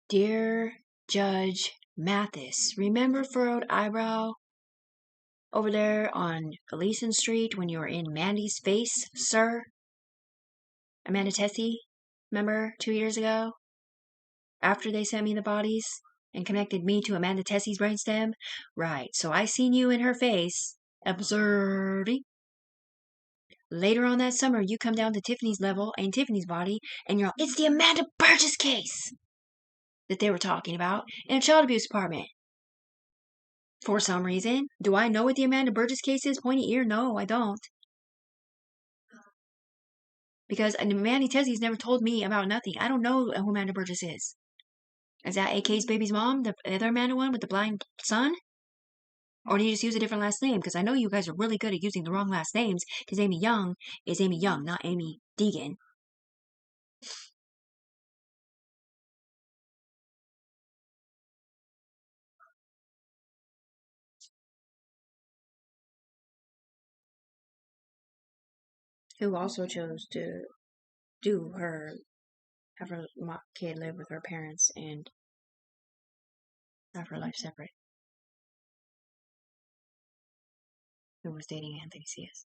Dear Judge Mathis, remember furrowed eyebrow over there on Elysian Street when you were in Mandy's face, sir? Amanda Tessie, remember 2 years ago? After they sent me the bodies and connected me to Amanda Tessie's brainstem? Right, so I seen you in her face, observing. Later on that summer, you come down to Tiffany's level and Tiffany's body, and you're all, it's the Amanda Burgess case that they were talking about in a child abuse department. For some reason. Do I know what the Amanda Burgess case is? Pointy ear? No, I don't. Because Mandy Tessie's never told me about nothing. I don't know who Amanda Burgess is. Is that AK's baby's mom? The other Amanda one with the blind son? Or do you just use a different last name? Because I know you guys are really good at using the wrong last names. Because Amy Young is Amy Young, not Amy Deegan. Who also chose to have her kid live with her parents and have her life separate. Who was dating Anthony C.S.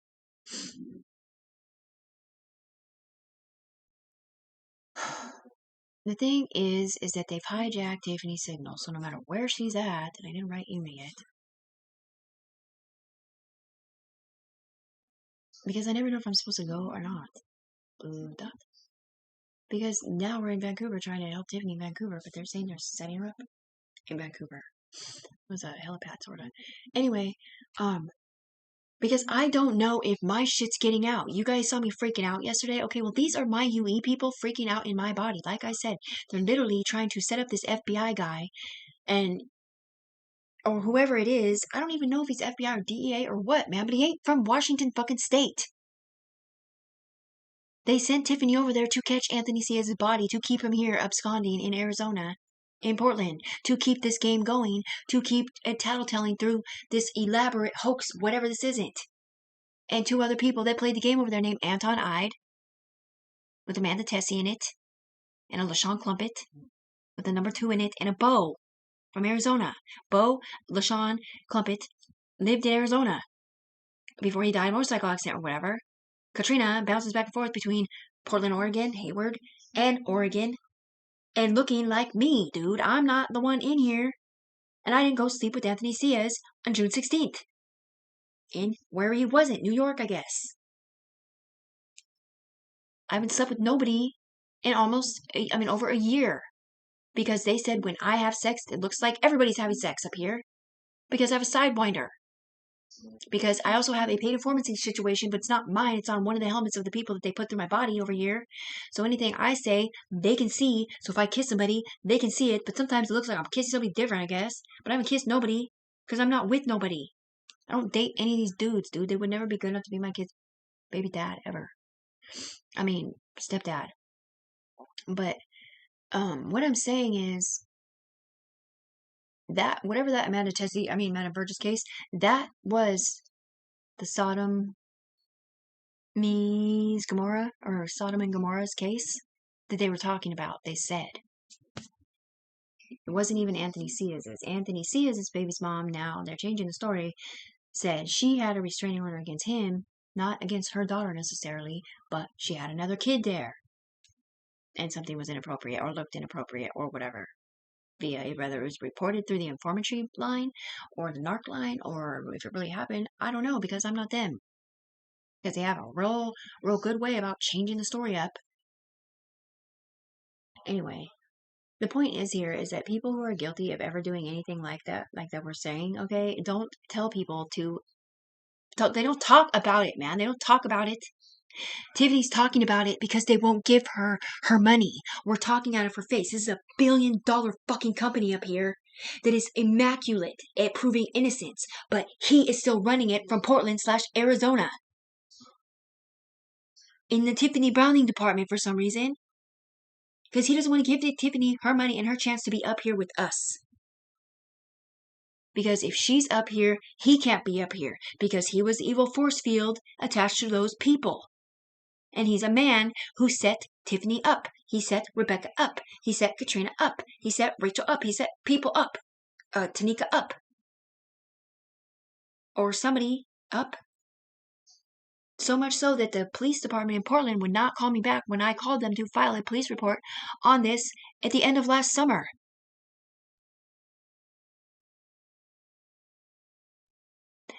The thing is that they've hijacked Tiffany's signal, so no matter where she's at, and I didn't write Amy yet, because I never know if I'm supposed to go or not. Blue dot. Because now we're in Vancouver trying to help Tiffany in Vancouver, but they're saying they're setting her up in Vancouver. It was a helipad, sort of. Anyway, because I don't know if my shit's getting out. You guys saw me freaking out yesterday. Okay, well, these are my UE people freaking out in my body. Like I said, they're literally trying to set up this FBI guy or whoever it is. I don't even know if he's FBI or DEA or what, man, but he ain't from Washington fucking state. They sent Tiffany over there to catch Anthony C.S.'s body, to keep him here absconding in Arizona, in Portland, to keep this game going, to keep tattletelling through this elaborate hoax, whatever this isn't. And 2 other people that played the game over there named Anton Ide, with Amanda Tessie in it, and a LaShawn Clumpett, with the number 2 in it, and a Bo from Arizona. Bo, LaShawn Clumpett, lived in Arizona before he died in a motorcycle accident or whatever. Katrina bounces back and forth between Portland, Oregon, Hayward, and Oregon, and looking like me, dude. I'm not the one in here. And I didn't go sleep with Anthony C.S. on June 16th. In where he wasn't, New York, I guess. I haven't slept with nobody in over a year. Because they said when I have sex, it looks like everybody's having sex up here. Because I have a sidewinder. Because I also have a paid informant situation, but it's not mine. It's on one of the helmets of the people that they put through my body over here. So anything I say, they can see. So if I kiss somebody, they can see it. But sometimes it looks like I'm kissing somebody different, I guess. But I haven't kissed nobody because I'm not with nobody. I don't date any of these dudes, dude. They would never be good enough to be my kid's baby dad, ever. I mean, stepdad. But what I'm saying is that whatever that Amanda Burgess case, that was the Sodom and Gomorrah's case that they were talking about. They said it wasn't even Anthony C.'s. Anthony C.'s baby's mom. Now they're changing the story. Said she had a restraining order against him, not against her daughter necessarily, but she had another kid there, and something was inappropriate or looked inappropriate or whatever. Whether it was reported through the informantry line or the narc line, or if it really happened, I don't know, because I'm not them. Because they have a real good way about changing the story up. Anyway, the point is that people who are guilty of ever doing anything like that we're saying, okay, don't tell people they don't talk about it, man. They don't talk about it. Tiffany's talking about it because they won't give her money. We're talking out of her face. This is a $1 billion fucking company up here that is immaculate at proving innocence, but he is still running it from Portland/Arizona. In the Tiffany Browning department for some reason. Because he doesn't want to give Tiffany her money and her chance to be up here with us. Because if she's up here, he can't be up here. Because he was the evil force field attached to those people. And he's a man who set Tiffany up. He set Rebecca up. He set Katrina up. He set Rachel up. He set people up. Tanika up. Or somebody up. So much so that the police department in Portland would not call me back when I called them to file a police report on this at the end of last summer.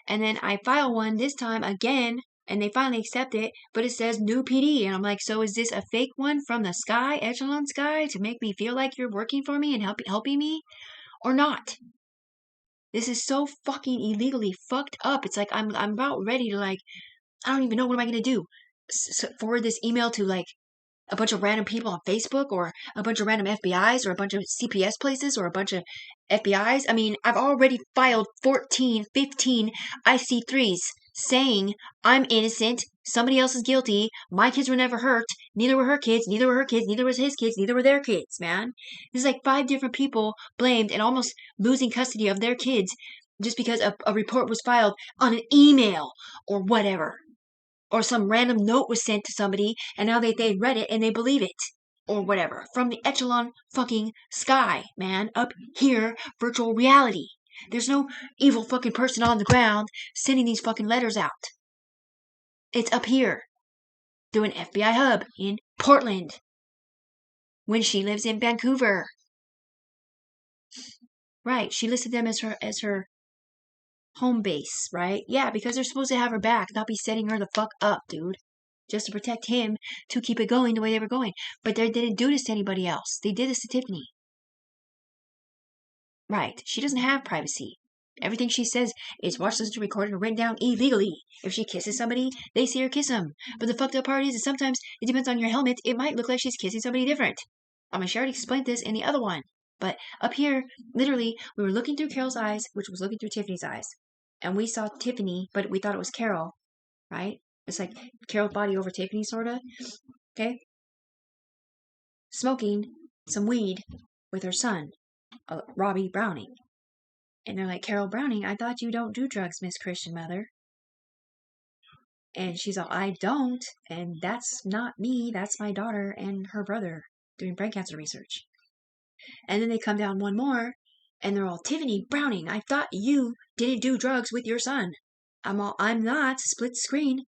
And then I file one this time again, and they finally accept it, but it says new PD. And I'm like, so is this a fake one from the sky, Echelon Sky, to make me feel like you're working for me and helping me? Or not? This is so fucking illegally fucked up. It's like I'm about ready to, like, I don't even know, what am I going to do? Forward this email to, like, a bunch of random people on Facebook, or a bunch of random FBIs, or a bunch of CPS places, or a bunch of FBIs. I mean, I've already filed 14, 15 IC3s saying I'm innocent, somebody else is guilty, my kids were never hurt, neither were her kids, neither were her kids, neither was his kids, neither were their kids, man. There's like 5 different people blamed and almost losing custody of their kids just because a report was filed on an email or whatever. Or some random note was sent to somebody, and now they read it and they believe it. Or whatever. From the Echelon fucking Sky, man. Up here, virtual reality. There's no evil fucking person on the ground sending these fucking letters out. It's up here. Through an FBI hub in Portland. When she lives in Vancouver. Right, she listed them as her home base, right? Yeah, because they're supposed to have her back, not be setting her the fuck up, dude. Just to protect him, to keep it going the way they were going. But they didn't do this to anybody else. They did this to Tiffany. Right. She doesn't have privacy. Everything she says is watched, listened to, recorded, and written down illegally. If she kisses somebody, they see her kiss them. But the fucked up part is that sometimes it depends on your helmet. It might look like she's kissing somebody different. I mean, she already explained this in the other one. But up here, literally, we were looking through Carol's eyes, which was looking through Tiffany's eyes. And we saw Tiffany, but we thought it was Carol, right? It's like Carol's body over Tiffany, sort of. Okay? Smoking some weed with her son, Robbie Browning. And they're like, Carol Browning, I thought you don't do drugs, Miss Christian Mother. And she's all, I don't. And that's not me. That's my daughter and her brother doing brain cancer research. And then they come down one more, and they're all, Tiffany Browning, I thought you didn't do drugs with your son. I'm not. Split screen.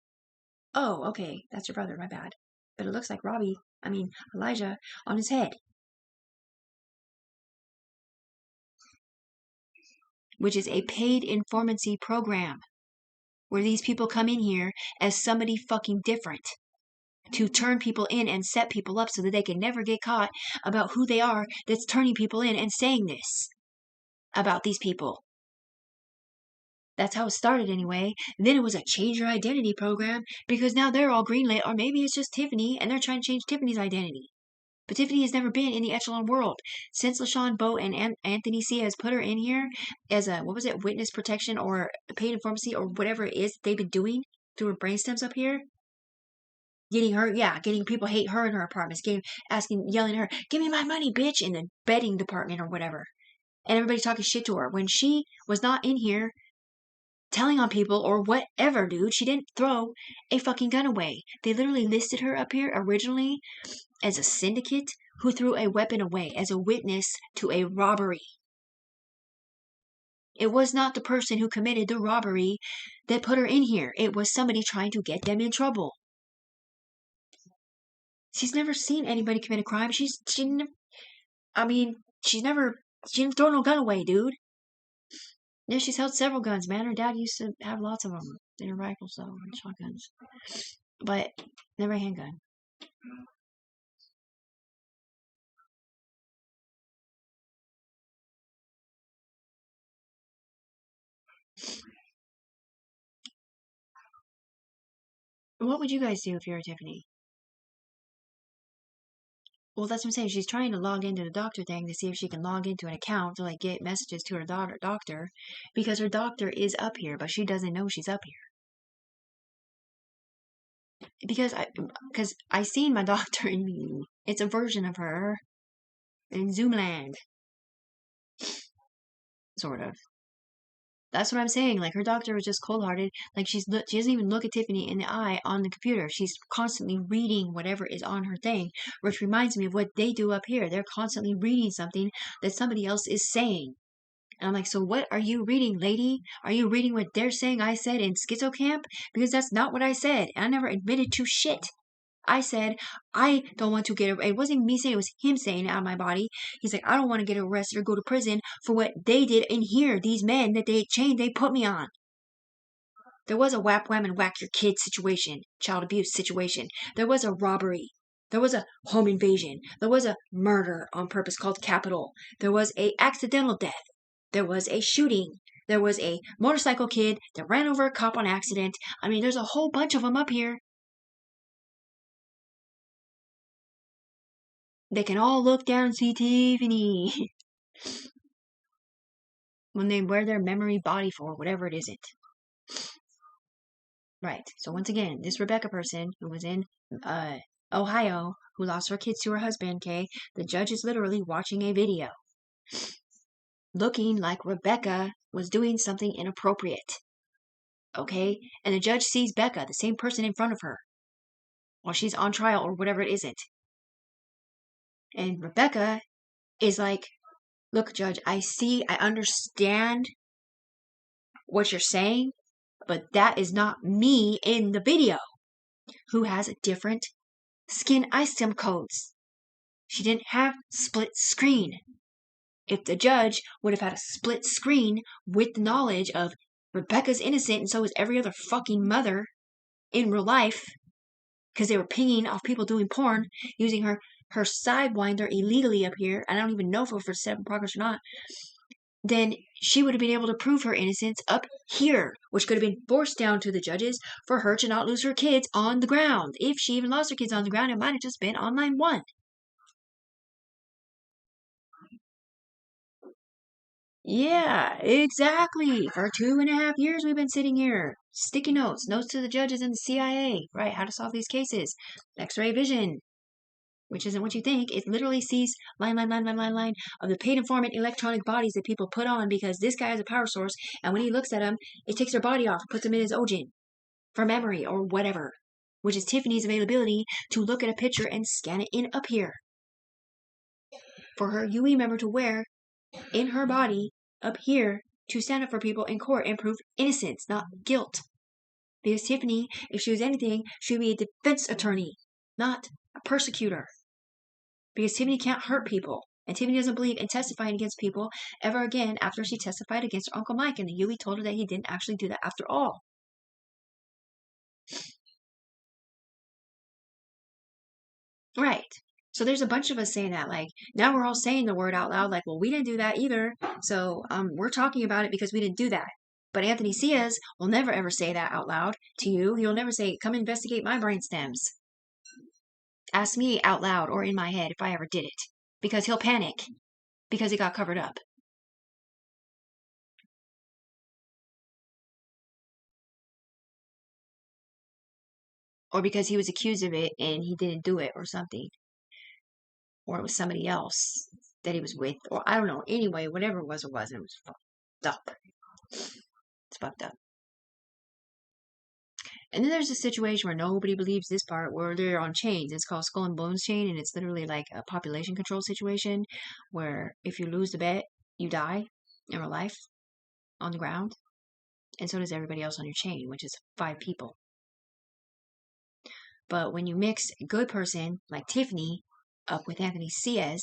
Oh, okay. That's your brother. My bad. But it looks like Elijah on his head. Which is a paid informancy program. Where these people come in here as somebody fucking different. To turn people in and set people up so that they can never get caught about who they are that's turning people in and saying this. About these people. That's how it started anyway. Then it was a change your identity program because now they're all greenlit, or maybe it's just Tiffany and they're trying to change Tiffany's identity. But Tiffany has never been in the Echelon world. Since LaShawn Boat and Anthony C. has put her in here as a, witness protection or paid informancy or whatever it is they've been doing through her brainstems up here. Getting people hate her in her apartments, yelling at her, give me my money, bitch, in the bedding department or whatever. And everybody talking shit to her. When she was not in here telling on people or whatever, dude. She didn't throw a fucking gun away. They literally listed her up here originally as a syndicate who threw a weapon away as a witness to a robbery. It was not the person who committed the robbery that put her in here. It was somebody trying to get them in trouble. She's never seen anybody commit a crime. She didn't throw no gun away, dude. Yeah, she's held several guns, man. Her dad used to have lots of them. They're rifles, though, and shotguns. But never a handgun. What would you guys do if you were Tiffany? Well, that's what I'm saying. She's trying to log into the doctor thing to see if she can log into an account to, like, get messages to her doctor, because her doctor is up here, but she doesn't know she's up here. Because I seen my doctor in me. It's a version of her in Zoomland. Sort of. That's what I'm saying. Like, her doctor was just cold-hearted. Like, she doesn't even look at Tiffany in the eye on the computer. She's constantly reading whatever is on her thing, which reminds me of what they do up here. They're constantly reading something that somebody else is saying. And I'm like, so what are you reading, lady? Are you reading what they're saying I said in Schizo Camp? Because that's not what I said. I never admitted to shit. I said, I don't want to get arrested. It wasn't me saying, it was him saying it out of my body. He's like, I don't want to get arrested or go to prison for what they did in here. These men that they put me on. There was a whap wham and whack your kid situation, child abuse situation. There was a robbery. There was a home invasion. There was a murder on purpose called capital. There was a accidental death. There was a shooting. There was a motorcycle kid that ran over a cop on accident. I mean, there's a whole bunch of them up here. They can all look down and see Tiffany when they wear their memory body for whatever it isn't. Right. So once again, this Rebecca person who was in Ohio, who lost her kids to her husband, okay, the judge is literally watching a video looking like Rebecca was doing something inappropriate. Okay? And the judge sees Becca, the same person in front of her, while she's on trial or whatever it isn't. And Rebecca is like, look, Judge, I understand what you're saying, but that is not me in the video who has different skin ISIM codes. She didn't have split screen. If the judge would have had a split screen with the knowledge of Rebecca's innocent and so is every other fucking mother in real life, because they were pinging off people doing porn, using her Sidewinder illegally up here, I don't even know if it was for set progress or not, then she would have been able to prove her innocence up here, which could have been forced down to the judges for her to not lose her kids on the ground. If she even lost her kids on the ground, it might have just been on line 1. Yeah, exactly. For 2.5 years, we've been sitting here. Sticky notes to the judges and the CIA. Right, how to solve these cases. X-ray vision, which isn't what you think. It literally sees line of the paid informant electronic bodies that people put on because this guy has a power source, and when he looks at them, it takes their body off, puts them in his OGen for memory or whatever, which is Tiffany's availability to look at a picture and scan it in up here. For her UE member to wear in her body up here to stand up for people in court and prove innocence, not guilt. Because Tiffany, if she was anything, she would be a defense attorney, not a persecutor. Because Tiffany can't hurt people. And Tiffany doesn't believe in testifying against people ever again after she testified against her Uncle Mike. And the UE told her that he didn't actually do that after all. Right. So there's a bunch of us saying that, like, now we're all saying the word out loud, like, well, we didn't do that either. So we're talking about it because we didn't do that. But Anthony Ciaz will never ever say that out loud to you. He'll never say, come investigate my brain stems. Ask me out loud or in my head if I ever did it. Because he'll panic. Because it got covered up. Or because he was accused of it and he didn't do it or something. Or it was somebody else that he was with. Or I don't know. Anyway, whatever it was, it was fucked up. It's fucked up. And then there's a situation where nobody believes this part where they're on chains. It's called Skull and Bones chain, and it's literally like a population control situation where if you lose the bet, you die in real life on the ground. And so does everybody else on your chain, which is 5 people. But when you mix a good person like Tiffany up with Anthony Ciaz,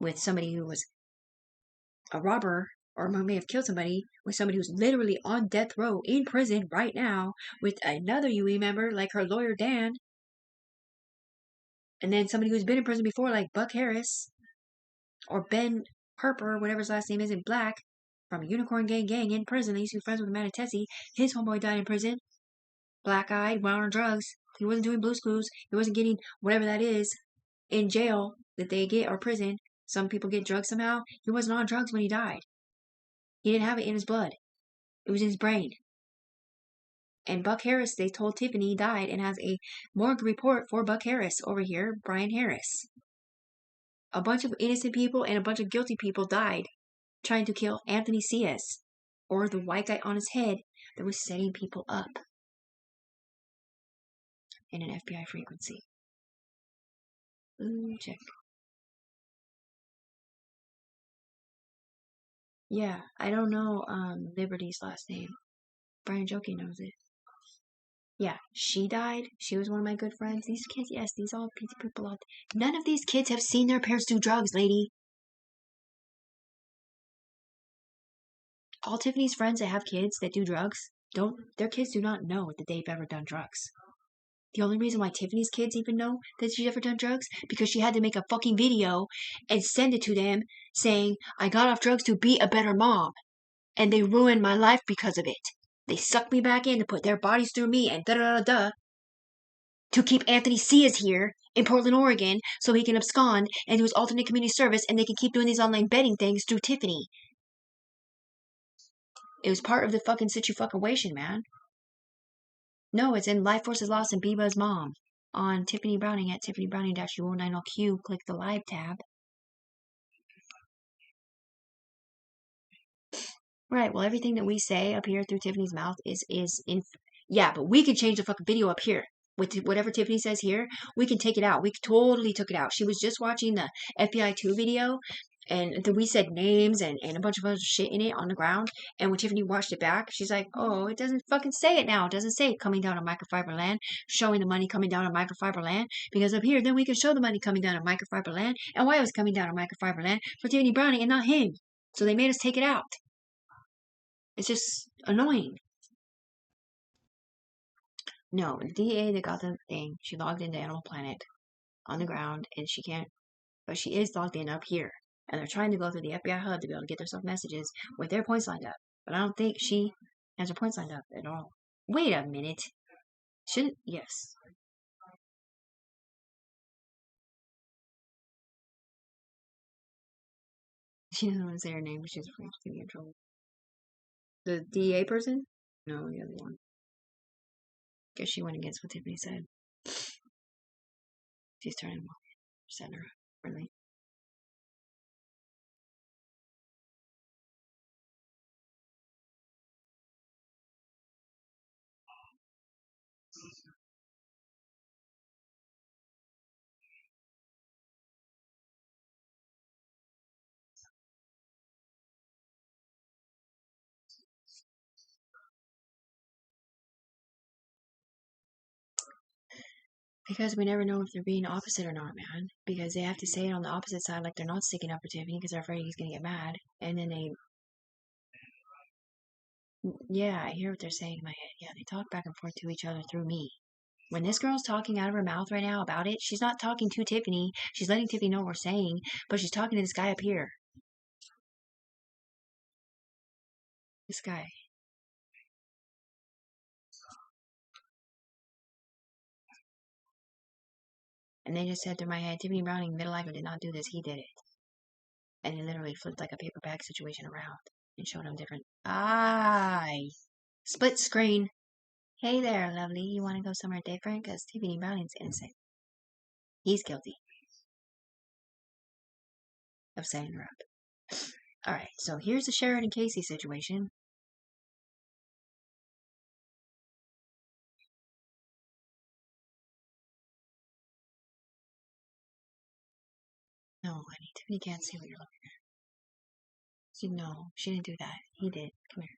with somebody who was a robber or may have killed somebody, with somebody who's literally on death row in prison right now, with another UE member like her lawyer Dan, and then somebody who's been in prison before like Buck Harris, or Ben Harper, whatever his last name is in Black, from Unicorn Gang in prison. They used to be friends with Manatessi. His homeboy died in prison. Black-eyed, went on drugs. He wasn't doing Blue's Clues. He wasn't getting whatever that is in jail that they get, or prison. Some people get drugs somehow. He wasn't on drugs when he died. He didn't have it in his blood. It was in his brain. And Buck Harris, they told Tiffany, died and has a morgue report for Buck Harris over here, Brian Harris. A bunch of innocent people and a bunch of guilty people died trying to kill Anthony Ciaz. or the white guy on his head that was setting people up in an FBI frequency. Ooh, check. Yeah, I don't know Liberty's last name. Brian Jokey knows it. Yeah, she died. She was one of my good friends. These kids, yes, these all people out there. None of these kids have seen their parents do drugs, lady. All Tiffany's friends that have kids that do drugs, their kids do not know that they've ever done drugs. The only reason why Tiffany's kids even know that she's ever done drugs, because she had to make a fucking video and send it to them saying, I got off drugs to be a better mom. And they ruined my life because of it. They sucked me back in to put their bodies through me and da-da-da-da. To keep Anthony Ciaz here in Portland, Oregon, so he can abscond and do his alternate community service, and they can keep doing these online betting things through Tiffany. It was part of the fucking situation, man. No, it's in Life Force is Lost and Biba's Mom on Tiffany Browning at tiffanybrowning-090Q. Click the live tab. Right, well, everything that we say up here through Tiffany's mouth is in... Yeah, but we can change the fucking video up here. With whatever Tiffany says here, we can take it out. We totally took it out. She was just watching the FBI 2 video, and we said names and a bunch of other shit in it on the ground. And when Tiffany watched it back, she's like, oh, it doesn't fucking say it now. It doesn't say it coming down on microfiber land, showing the money coming down on microfiber land. Because up here, then we can show the money coming down on microfiber land and why it was coming down on microfiber land for Tiffany Browning and not him. So they made us take it out. It's just annoying. No, the DA that got the thing, she logged into Animal Planet on the ground, and she can't, but she is logged in up here. And they're trying to go through the FBI hub to be able to get themselves messages with their points lined up. But I don't think she has her points lined up at all. Wait a minute. Shouldn't, yes. She doesn't want to say her name, but she's afraid she's going to get in trouble. The DA person? No, the other one. Guess she went against what Tiffany said. She's turning them off. Setting her up. Really? Because we never know if they're being opposite or not, man. Because they have to say it on the opposite side, like they're not sticking up for Tiffany because they're afraid he's gonna get mad. And then they, yeah, I hear what they're saying in my head. Yeah, they talk back and forth to each other through me. When this girl's talking out of her mouth right now about it, she's not talking to Tiffany. She's letting Tiffany know what we're saying, but she's talking to this guy up here. This guy. And they just said through my head, Tiffany Browning, Vitiligo did not do this, he did it. And it literally flipped like a paper bag situation around and showed him different. Split screen. Hey there, lovely. You want to go somewhere different? Because Tiffany Browning's innocent. He's guilty of setting her up. Alright, so here's the Sharon and Casey situation. No, honey, Tiffany can't see what you're looking at. No, she didn't do that. He did. Come here.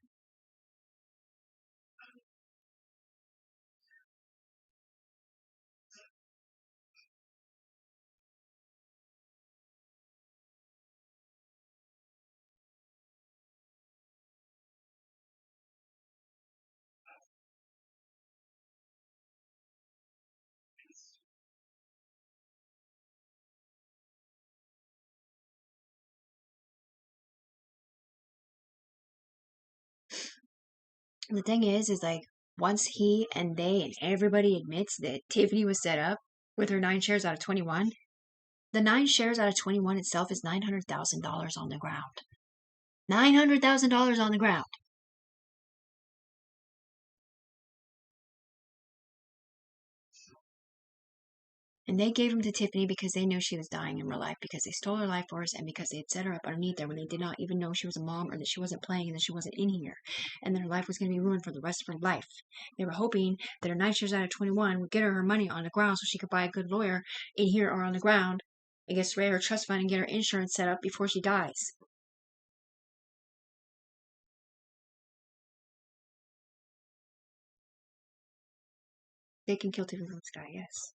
The thing is like, once he and they and everybody admits that Tiffany was set up with her 9 shares out of 21, the 9 shares out of 21 itself is $900,000 on the ground. $900,000 on the ground. And they gave him to Tiffany because they knew she was dying in real life, because they stole her life force and because they had set her up underneath there when they did not even know she was a mom or that she wasn't playing and that she wasn't in here. And that her life was going to be ruined for the rest of her life. They were hoping that her 9 years out of 21 would get her money on the ground so she could buy a good lawyer in here or on the ground and get her trust fund and get her insurance set up before she dies. They can kill Tiffany with Sky, yes.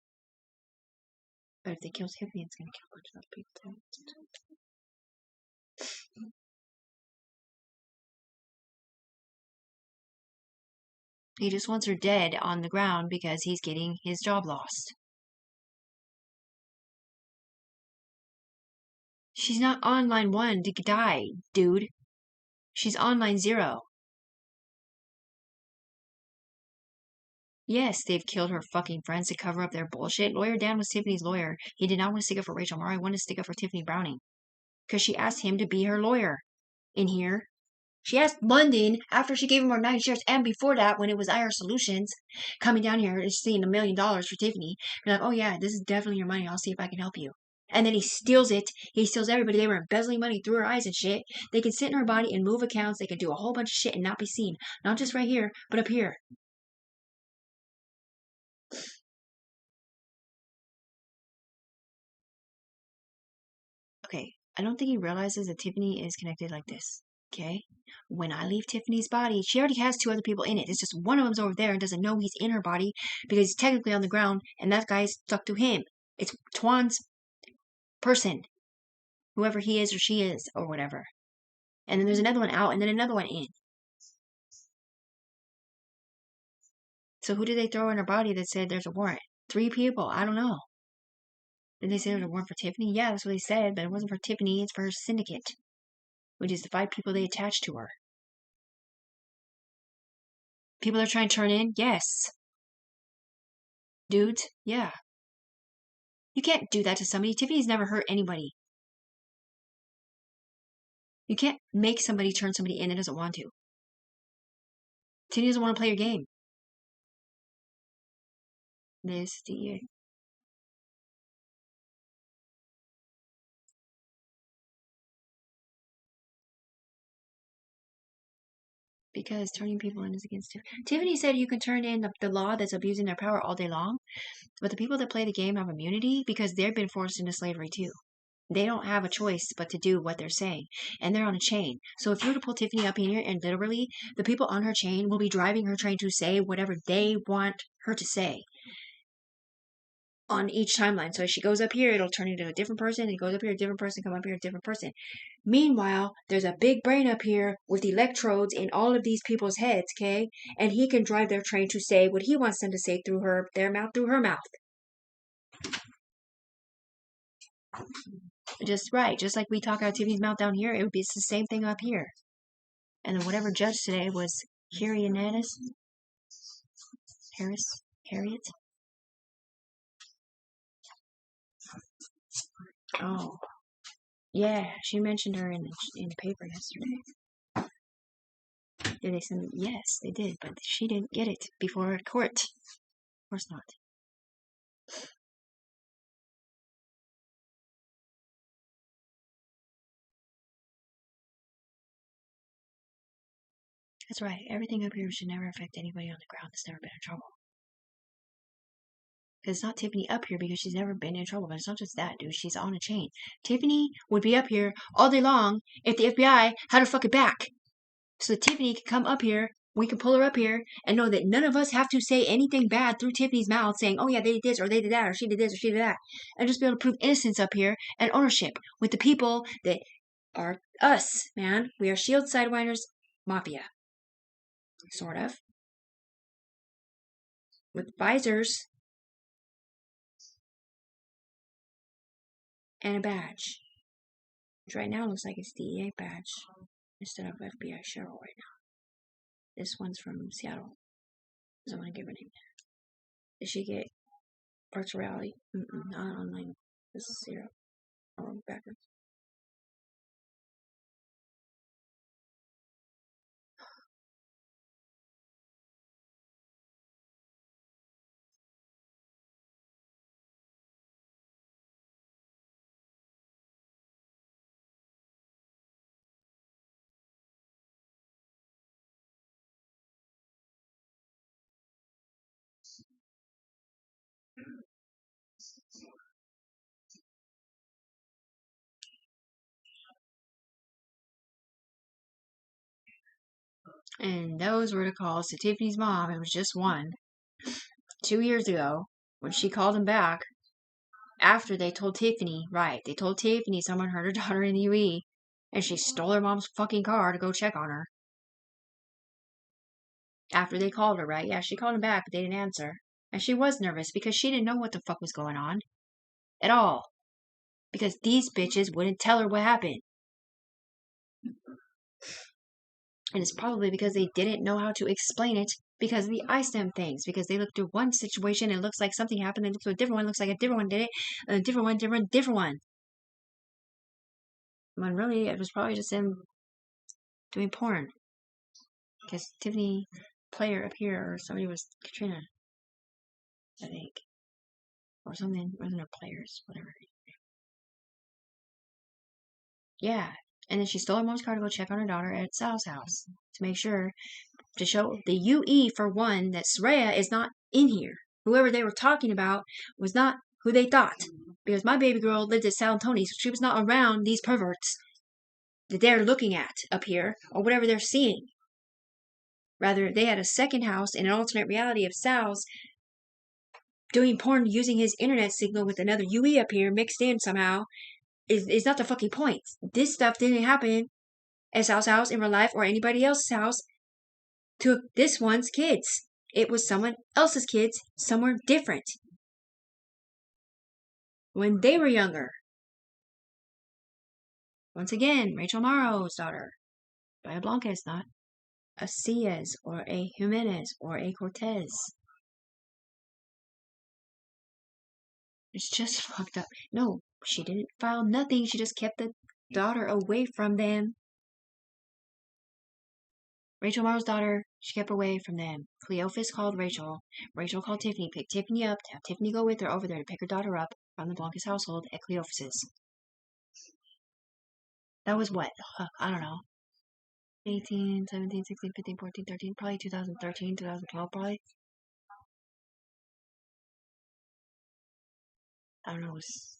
But if they kill Tiffany, it's going to kill a bunch of other people too. He just wants her dead on the ground because he's getting his job lost. She's not on line 1 to die, dude. She's on line 0. Yes, they've killed her fucking friends to cover up their bullshit. Lawyer Dan was Tiffany's lawyer. He did not want to stick up for Rachel Murray. He wanted to stick up for Tiffany Browning. Because she asked him to be her lawyer in here. She asked London after she gave him her 9 shares and before that when it was IR Solutions coming down here and seeing $1 million for Tiffany. They're like, oh yeah, this is definitely your money. I'll see if I can help you. And then he steals it. He steals everybody. They were embezzling money through her eyes and shit. They can sit in her body and move accounts. They can do a whole bunch of shit and not be seen. Not just right here, but up here. Okay, I don't think he realizes that Tiffany is connected like this. Okay? When I leave Tiffany's body, she already has 2 other people in it. It's just one of them's over there and doesn't know he's in her body because he's technically on the ground and that guy's stuck to him. It's Twan's person. Whoever he is or she is or whatever. And then there's another one out and then another one in. So who did they throw in her body that said there's a warrant? 3 people. I don't know. Did they say there's a warrant for Tiffany? Yeah, that's what they said, but it wasn't for Tiffany. It's for her syndicate, which is the 5 people they attached to her. People are trying to turn in? Yes. Dudes? Yeah. You can't do that to somebody. Tiffany's never hurt anybody. You can't make somebody turn somebody in that doesn't want to. Tiffany doesn't want to play your game. This DA. Because turning people in is against Tiffany. Tiffany said you can turn in the law that's abusing their power all day long, but the people that play the game have immunity because they've been forced into slavery too. They don't have a choice but to do what they're saying, and they're on a chain. So if you were to pull Tiffany up in here and literally the people on her chain will be driving her train to say whatever they want her to say on each timeline. So if she goes up here, it'll turn into a different person. It goes up here, a different person, come up here, a different person. Meanwhile, there's a big brain up here with electrodes in all of these people's heads, okay? And he can drive their train to say what he wants them to say through their mouth, through her mouth. Just right, just like we talk out Tiffany's mouth down here, it would be the same thing up here. And then whatever judge today was Harriet. Oh, yeah, she mentioned her in the paper yesterday. Did they send it? Yes, they did, but she didn't get it before court. Of course not. That's right. Everything up here should never affect anybody on the ground that's never been in trouble. Because it's not Tiffany up here because she's never been in trouble. But it's not just that, dude. She's on a chain. Tiffany would be up here all day long if the FBI had her fucking back. So that Tiffany could come up here, we can pull her up here and know that none of us have to say anything bad through Tiffany's mouth saying, oh yeah, they did this or they did that or she did this or she did that. And just be able to prove innocence up here and ownership with the people that are us, man. We are Shield Sidewinders Mafia. Sort of. With visors and a badge. Which right now looks like it's DEA badge instead of FBI Cheryl right now. This one's from Seattle. Doesn't want to give her name. Did she get virtual reality? Not online. This is 0. Oh, backwards. And those were the calls to Tiffany's mom. It was just one. 2 years ago, when she called him back, after they told Tiffany, they told Tiffany someone hurt her daughter in the UE, and she stole her mom's fucking car to go check on her. After they called her, right? Yeah, she called him back, but they didn't answer. And she was nervous because she didn't know what the fuck was going on. At all. Because these bitches wouldn't tell her what happened. And it's probably because they didn't know how to explain it because of the ISTEM things. Because they looked at one situation and it looks like something happened. They looked at a different one, looks like a different one did it. And a different one. When really, it was probably just them doing porn. Because Tiffany Player up here, or somebody was Katrina, I think. Or something. Wasn't there Players? Whatever. Yeah. And then she stole her mom's car to go check on her daughter at Sal's house. To make sure, to show the UE, for one, that Soraya is not in here. Whoever they were talking about was not who they thought. Because my baby girl lived at San Antonio, so she was not around these perverts that they're looking at up here, or whatever they're seeing. Rather, they had a second house in an alternate reality of Sal's doing porn using his internet signal with another UE up here mixed in somehow. Is not the fucking point. This stuff didn't happen at Sal's house in real life or anybody else's house to this one's kids. It was someone else's kids somewhere different. When they were younger. Once again, Rachel Maro's daughter. Baya Blanca is not a Ciaz or a Jimenez or a Cortez. It's just fucked up. No, she didn't file nothing. She just kept the daughter away from them. Rachel Maro's daughter, she kept away from them. Cleophas called Rachel. Rachel called Tiffany, picked Tiffany up, to have Tiffany go with her over there to pick her daughter up from the Blancas household at Cleophas's. That was what? I don't know. 18, 17, 16, 15, 14, 13, probably 2013, 2012, probably. I don't know, let's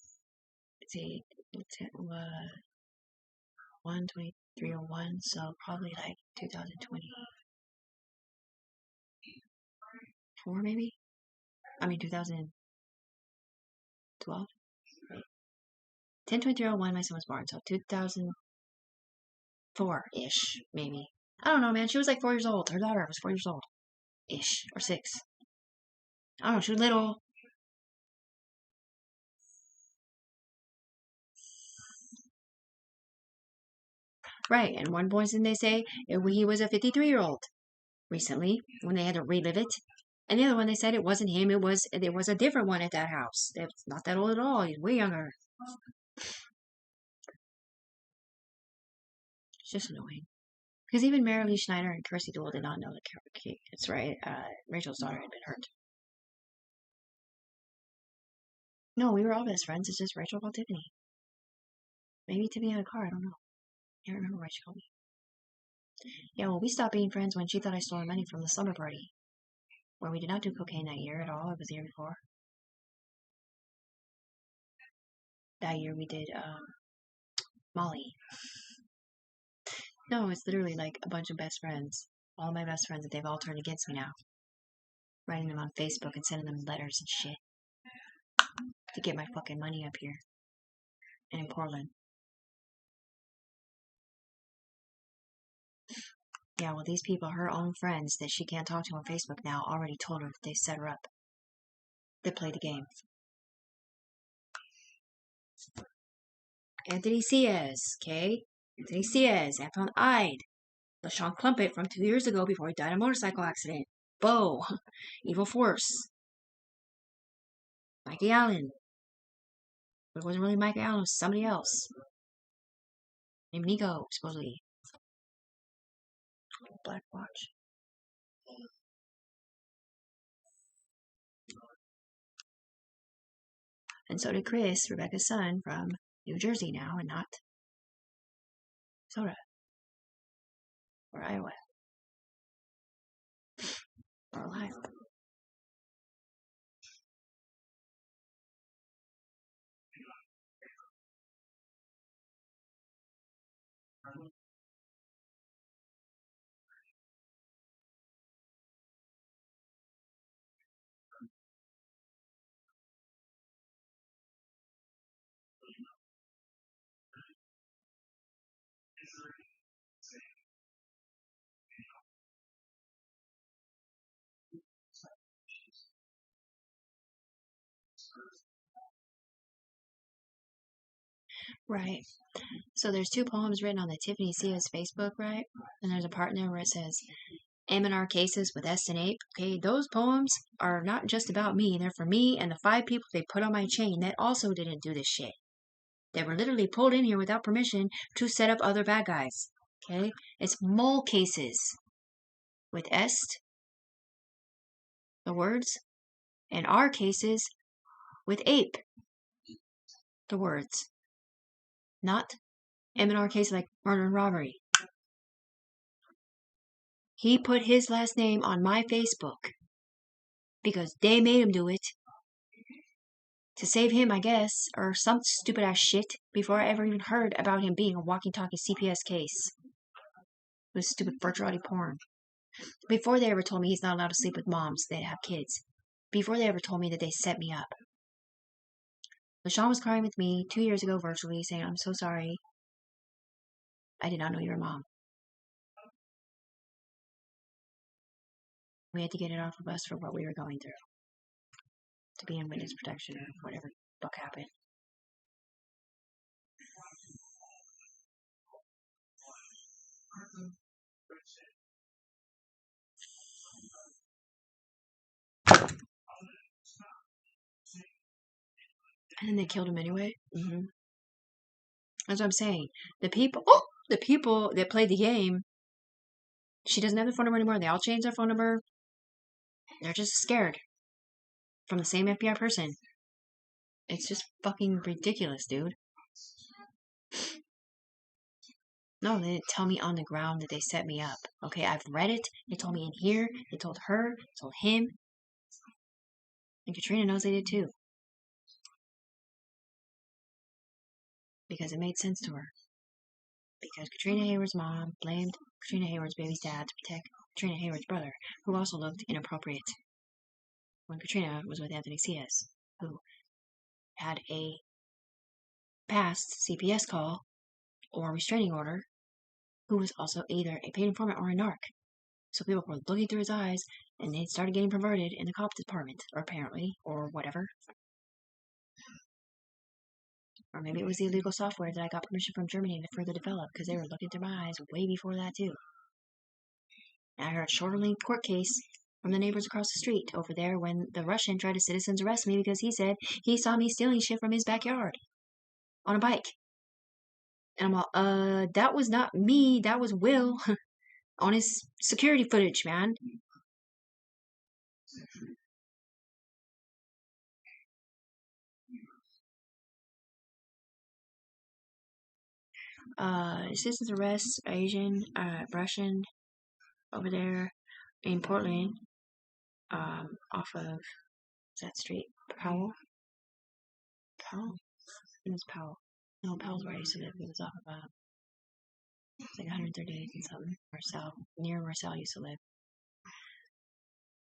see, it's 12301, so probably like 2024 maybe? I mean 2012? Right. 102301, my son was born, so 2004-ish, maybe. I don't know, man, she was like 4 years old. Her daughter was 4 years old. Ish, or 6. I don't know, she was little. Right, and one poison they say he was a 53-year-old recently when they had to relive it. And the other one they said it wasn't him, it was a different one at that house. It's not that old at all. He's way younger. It's just annoying. Because even Marilee Schneider and Kirsty Duell did not know that it's right. Rachel's daughter had been hurt. No, we were all best friends. It's just Rachel called Tiffany. Maybe Tiffany had a car. I don't know. I can't remember why she called me. Yeah, well, we stopped being friends when she thought I stole her money from the summer party, where we did not do cocaine that year at all. It was the year before. That year we did Molly. No, it's literally like a bunch of best friends. All my best friends that they've all turned against me now. Writing them on Facebook and sending them letters and shit. To get my fucking money up here. And in Portland. Yeah, well, these people, her own friends that she can't talk to on Facebook now, already told her that they set her up. They played the game. Anthony Ciaz, okay? Anthony Ciaz, Anton Ide, LaShawn Clumpett from 2 years ago before he died in a motorcycle accident. Bo, Evil Force, Mikey Allen. But it wasn't really Mikey Allen, it was somebody else. Named Nico, supposedly. Black Watch. And so did Chris, Rebecca's son, from New Jersey now, and not Minnesota. Or Iowa. Or Ohio. Right. So there's two poems written on the Tiffany Cia's Facebook, right? And there's a part in there where it says, M&R cases with S and Ape. Okay, those poems are not just about me. They're for me and the 5 people they put on my chain that also didn't do this shit. They were literally pulled in here without permission to set up other bad guys. Okay? It's mole cases with S, the words, and R cases with ape, the words. Not M&R cases like murder and robbery. He put his last name on my Facebook because they made him do it. To save him, I guess, or some stupid ass shit, before I ever even heard about him being a walkie talkie CPS case. It was stupid virtuality porn. Before they ever told me he's not allowed to sleep with moms that have kids. Before they ever told me that they set me up. LaShawn was crying with me 2 years ago virtually, saying, I'm so sorry. I did not know you were a mom. We had to get it off of us for what we were going through. To be in witness protection or whatever the fuck happened. And then they killed him anyway. Mm-hmm. That's what I'm saying. The people that played the game, she doesn't have the phone number anymore. They all changed their phone number. They're just scared from the same FBI person. It's just fucking ridiculous, dude. No, they didn't tell me on the ground that they set me up. Okay, I've read it. They told me in here. They told her. They told him. And Katrina knows they did too. Because it made sense to her. Because Katrina Hayward's mom blamed Katrina Hayward's baby's dad to protect Katrina Hayward's brother, who also looked inappropriate when Katrina was with Anthony Cias, who had a past CPS call or restraining order, who was also either a paid informant or a narc. So people were looking through his eyes, and they started getting perverted in the cop department, or apparently, or whatever. Or maybe it was the illegal software that I got permission from Germany to further develop, because they were looking through my eyes way before that, too. And I heard a shorter length court case from the neighbors across the street over there when the Russian tried to citizens arrest me because he said he saw me stealing shit from his backyard on a bike. And I'm all, that was not me, that was Will on his security footage, man. Citizens arrest Asian, Russian over there in Portland, off of that street, Powell. It was Powell. No, Powell's where I used to live. It was off of it's like 138th and something. Marcel, near Marcel used to live.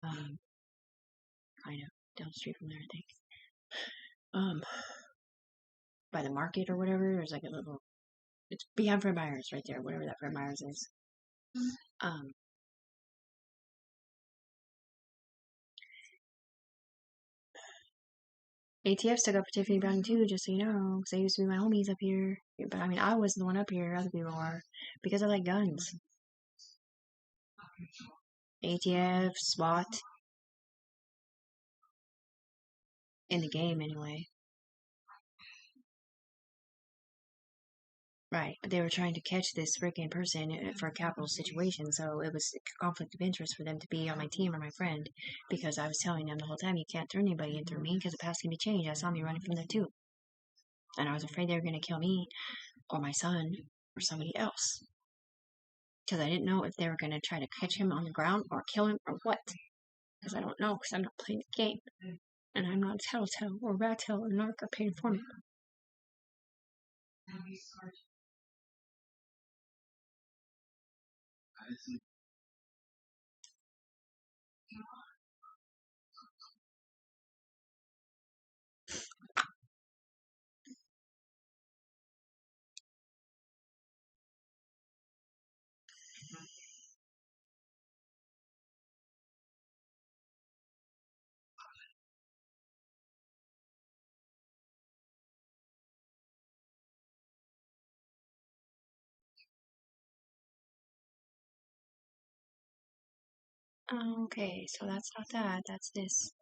Kind of down the street from there, I think. By the market or whatever, there's like a little. It's behind Fred Meyers right there, whatever that Fred Meyers is. ATF stuck up for Tiffany Brown too, just so you know, because they used to be my homies up here. But I mean, I wasn't the one up here, other people were, because I like guns. ATF, SWAT. In the game, anyway. Right, but they were trying to catch this freaking person for a capital situation, so it was a conflict of interest for them to be on my team or my friend, because I was telling them the whole time, you can't turn anybody in through me, because the past can be changed. I saw me running from there too. And I was afraid they were going to kill me, or my son, or somebody else. Because I didn't know if they were going to try to catch him on the ground, or kill him, or what. Because I don't know, because I'm not playing the game. And I'm not a tattletale, or rat tail, or narc, or paid informant. Okay, so that's not that. That's this.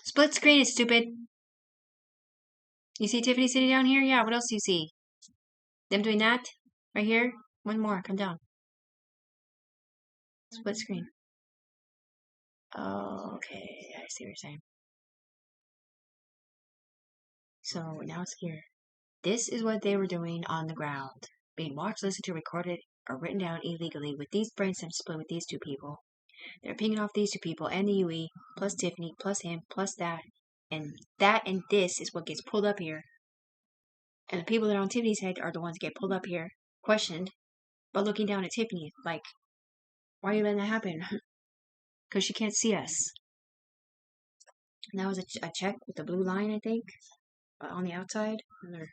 Split screen is stupid. You see Tiffany sitting down here? Yeah, what else do you see? Them doing that? Right here? One more, come down. Split screen. Oh, okay, I see what you're saying. So now it's here. This is what they were doing on the ground. Being watched, listened to, recorded, or written down illegally with these brainstem split with these two people. They're pinging off these two people and the UE, plus Tiffany, plus him, plus that. And that and this is what gets pulled up here. And the people that are on Tiffany's head are the ones that get pulled up here, questioned, but looking down at Tiffany like, why are you letting that happen? Because she can't see us. And that was a check with the blue line, I think, on the outside. Another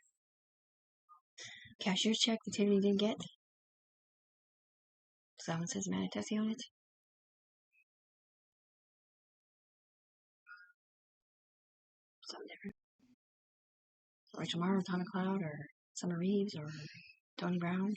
cashier's check that Tiffany didn't get. So that one says Manatessi on it. Something different. Rachel Marr, Tana Cloud, or Summer Reeves, or Tony Brown.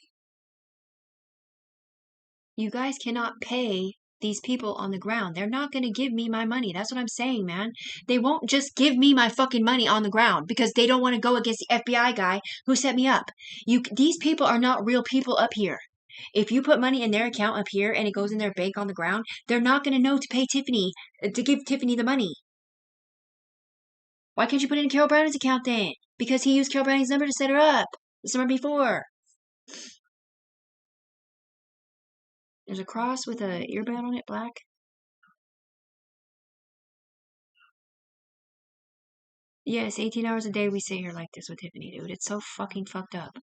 You guys cannot pay these people on the ground. They're not going to give me my money. That's what I'm saying, man. They won't just give me my fucking money on the ground because they don't want to go against the FBI guy who set me up. These people are not real people up here. If you put money in their account up here and it goes in their bank on the ground, they're not going to know to pay Tiffany, to give Tiffany the money. Why can't you put it in Carol Browning's account then? Because he used Carol Browning's number to set her up the summer before. There's a cross with a earbud on it, black. Yes, 18 hours a day we sit here like this with Tiffany, dude. It's so fucking fucked up.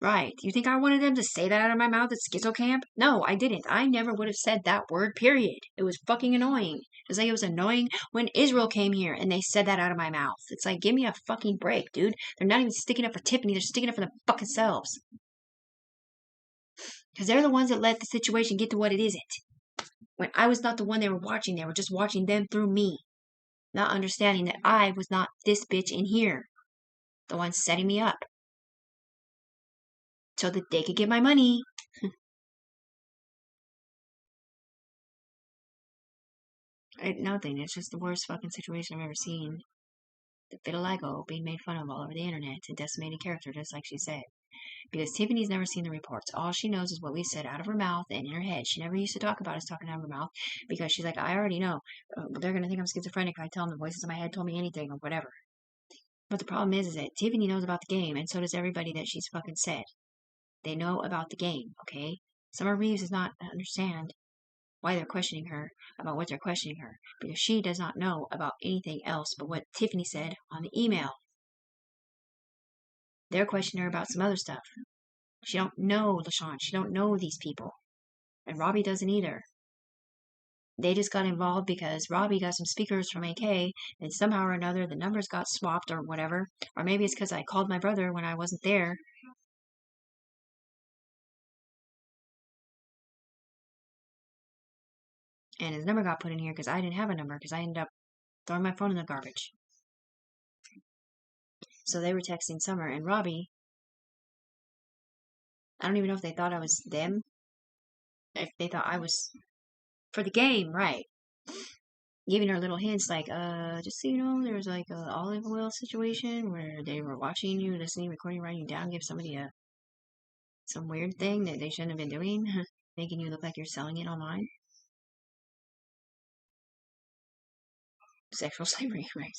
Right. You think I wanted them to say that out of my mouth at Schizo Camp? No, I didn't. I never would have said that word, period. It was fucking annoying. Just like it was annoying when Israel came here and they said that out of my mouth. It's like, give me a fucking break, dude. They're not even sticking up for Tiffany. They're sticking up for the fucking selves. Because they're the ones that let the situation get to what it isn't. When I was not the one they were watching, they were just watching them through me. Not understanding that I was not this bitch in here. The one setting me up. So that they could get my money. Nothing. It's just the worst fucking situation I've ever seen. The vitiligo being made fun of all over the internet. A decimated character, just like she said. Because Tiffany's never seen the reports. All she knows is what we said out of her mouth and in her head. She never used to talk about us talking out of her mouth because she's like, I already know. They're going to think I'm schizophrenic if I tell them the voices in my head told me anything or whatever. But the problem is that Tiffany knows about the game, and so does everybody that she's fucking said. They know about the game, okay? Summer Reeves does not understand why they're questioning her about what they're questioning her because she does not know about anything else but what Tiffany said on the email. They're questioning her about some other stuff. She don't know LaShawn. She don't know these people. And Robbie doesn't either. They just got involved because Robbie got some speakers from AK and somehow or another the numbers got swapped or whatever. Or maybe it's because I called my brother when I wasn't there. And his number got put in here because I didn't have a number because I ended up throwing my phone in the garbage. So they were texting Summer and Robbie. I don't even know if they thought I was them. If they thought I was for the game, right. Giving her little hints like, just so you know, there was like a olive oil situation where they were watching you, listening, recording, writing you down, give somebody some weird thing that they shouldn't have been doing, making you look like you're selling it online. Sexual slavery, right.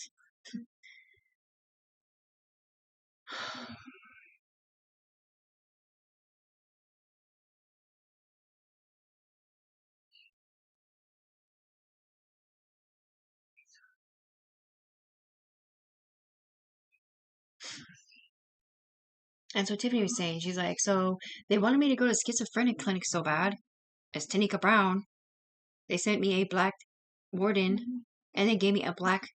And so Tiffany was saying, she's like, so they wanted me to go to schizophrenic clinic so bad as Tanika Brown. They sent me a black warden and they gave me a black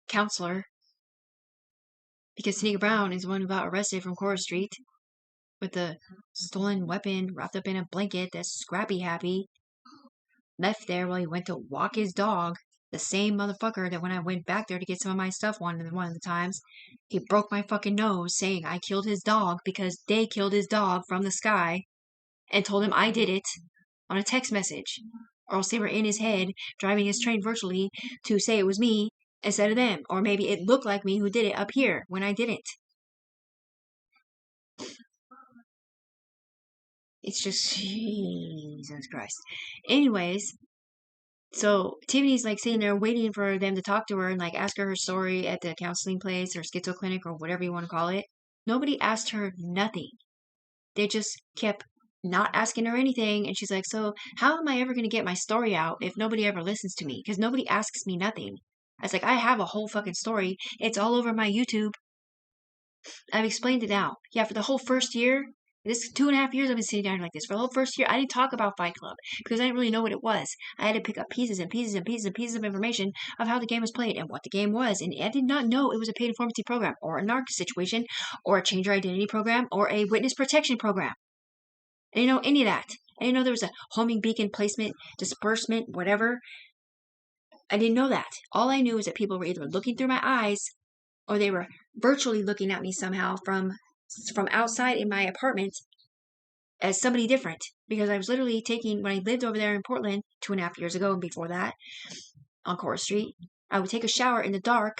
counselor because Tanika Brown is the one who got arrested from Cora Street with the stolen weapon wrapped up in a blanket that Scrappy Happy left there while he went to walk his dog. The same motherfucker that when I went back there to get some of my stuff one of the times, he broke my fucking nose saying I killed his dog because they killed his dog from the sky and told him I did it on a text message. Or else they were in his head driving his train virtually to say it was me instead of them. Or maybe it looked like me who did it up here when I didn't. It's just, Jesus Christ. Anyways, so Tiffany's like sitting there waiting for them to talk to her and like ask her story at the counseling place or schizo clinic or whatever you want to call it. Nobody asked her nothing. They just kept not asking her anything. And she's like, so how am I ever going to get my story out if nobody ever listens to me? Because nobody asks me nothing. I was like, I have a whole fucking story. It's all over my YouTube. I've explained it out. Yeah, for the whole first year, this 2.5 years I've been sitting down like this. For the whole first year, I didn't talk about Fight Club because I didn't really know what it was. I had to pick up pieces and pieces and pieces and pieces of information of how the game was played and what the game was. And I did not know it was a paid informacy program or a narc situation or a change your identity program or a witness protection program. I didn't know any of that. I didn't know there was a homing beacon placement, disbursement, whatever. I didn't know that. All I knew is that people were either looking through my eyes or they were virtually looking at me somehow from outside in my apartment as somebody different. Because I was literally taking, when I lived over there in Portland 2.5 years ago and before that, on Cora Street, I would take a shower in the dark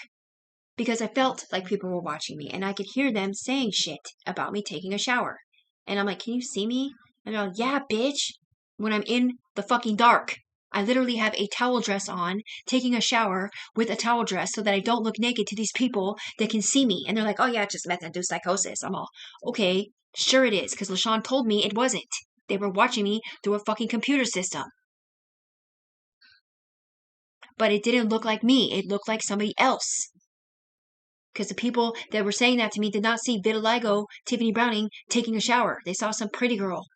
because I felt like people were watching me and I could hear them saying shit about me taking a shower. And I'm like, can you see me? And they're like, yeah, bitch. When I'm in the fucking dark. I literally have a towel dress on, taking a shower with a towel dress so that I don't look naked to these people that can see me. And they're like, oh yeah, it's just meth-induced psychosis. I'm all, okay, sure it is, because LaShawn told me it wasn't. They were watching me through a fucking computer system. But it didn't look like me. It looked like somebody else. Because the people that were saying that to me did not see vitiligo Tiffany Browning taking a shower. They saw some pretty girl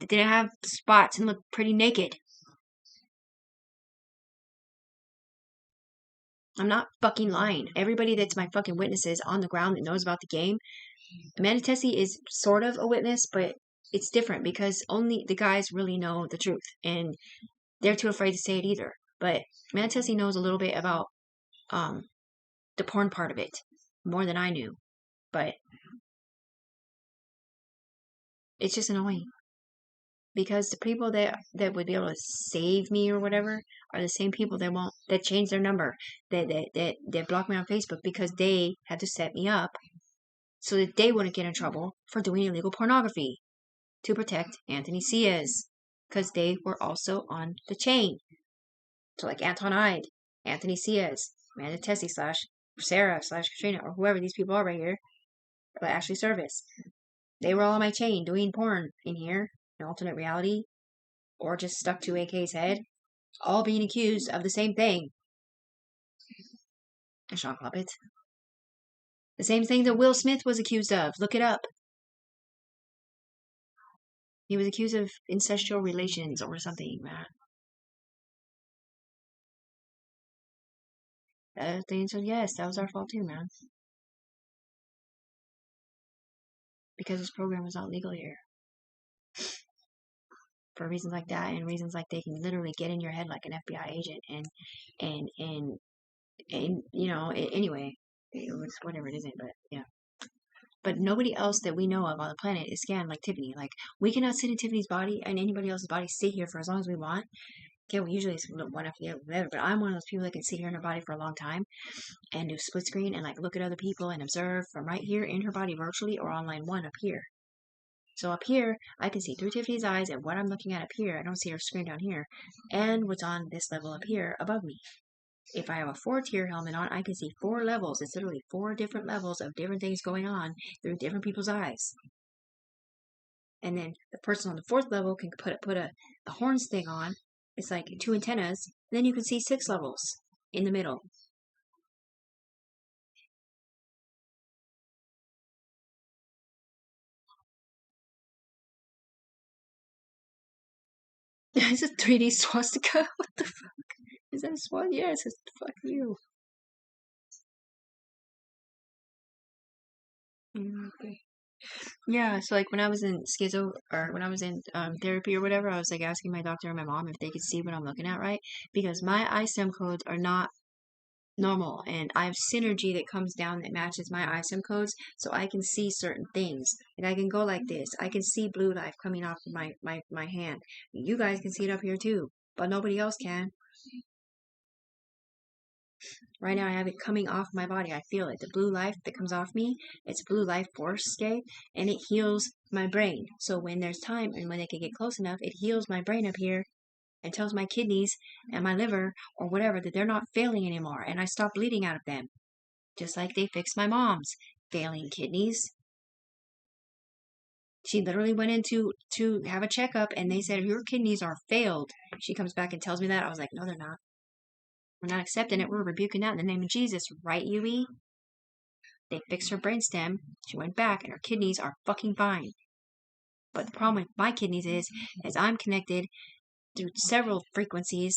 that didn't have spots and looked pretty naked. I'm not fucking lying. Everybody that's my fucking witnesses on the ground that knows about the game, Amanda Tessie is sort of a witness, but it's different because only the guys really know the truth, and they're too afraid to say it either. But Amanda Tessie knows a little bit about the porn part of it, more than I knew. But it's just annoying. Because the people that would be able to save me or whatever are the same people that change their number, that block me on Facebook because they had to set me up so that they wouldn't get in trouble for doing illegal pornography to protect Anthony Ciaz, because they were also on the chain. So like Anton Ide, Anthony Ciaz, Amanda Tessie / Sarah / Katrina, or whoever these people are right here, but Ashley Service, they were all on my chain doing porn in here. An alternate reality, or just stuck to AK's head, all being accused of the same thing. And Sean Clubbett. The same thing that Will Smith was accused of. Look it up. He was accused of incestual relations or something, man. The answer, yes, that was our fault too, man. Because this program was not legal here. For reasons like that and reasons like they can literally get in your head like an FBI agent and you know, anyway, it's whatever it isn't, but yeah. But nobody else that we know of on the planet is scanned like Tiffany. Like, we cannot sit in Tiffany's body and anybody else's body sit here for as long as we want. Okay, well, usually it's one after the other, but I'm one of those people that can sit here in her body for a long time and do split screen and like look at other people and observe from right here in her body virtually or on line 1 up here. So up here, I can see through Tiffany's eyes and what I'm looking at up here. I don't see her screen down here and what's on this level up here above me. If I have a 4-tier helmet on, I can see 4 levels. It's literally 4 different levels of different things going on through different people's eyes. And then the person on the 4th level can put a horns thing on. It's like 2 antennas. And then you can see 6 levels in the middle. It's a 3D swastika. What the fuck? Is that a swastika? Yeah, it says fuck you. Okay. Yeah, so like when I was in schizo or when I was in therapy or whatever, I was like asking my doctor and my mom if they could see what I'm looking at, right? Because my ISM codes are not normal, and I have synergy that comes down that matches my ISM codes, so I can see certain things. Like I can go like this. I can see blue life coming off of my hand. You guys can see it up here too, but nobody else can. Right now I have it coming off my body. I feel it. The blue life that comes off me, it's blue life force, okay? And it heals my brain. So when there's time and when they can get close enough, it heals my brain up here and tells my kidneys and my liver or whatever that they're not failing anymore. And I stop bleeding out of them. Just like they fixed my mom's failing kidneys. She literally went in to have a checkup and they said, your kidneys are failed. She comes back and tells me that. I was like, no, they're not. We're not accepting it. We're rebuking that in the name of Jesus. Right, Yui? They fixed her brainstem. She went back, and her kidneys are fucking fine. But the problem with my kidneys is I'm connected through several frequencies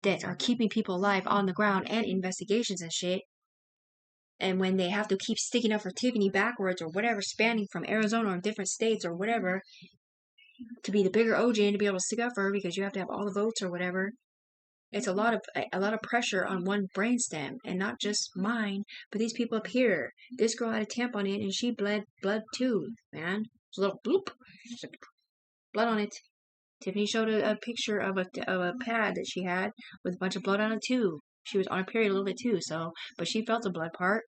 that are keeping people alive on the ground and investigations and shit. And when they have to keep sticking up for Tiffany backwards or whatever, spanning from Arizona or different states or whatever, to be the bigger OJ and to be able to stick up for her because you have to have all the votes or whatever. It's a lot of pressure on one brainstem, and not just mine, but these people up here. This girl had a tampon in, and she bled blood too, man. It's a little bloop, blood on it. Tiffany showed a picture of a pad that she had with a bunch of blood on it too. She was on her period a little bit too, so but she felt the blood part.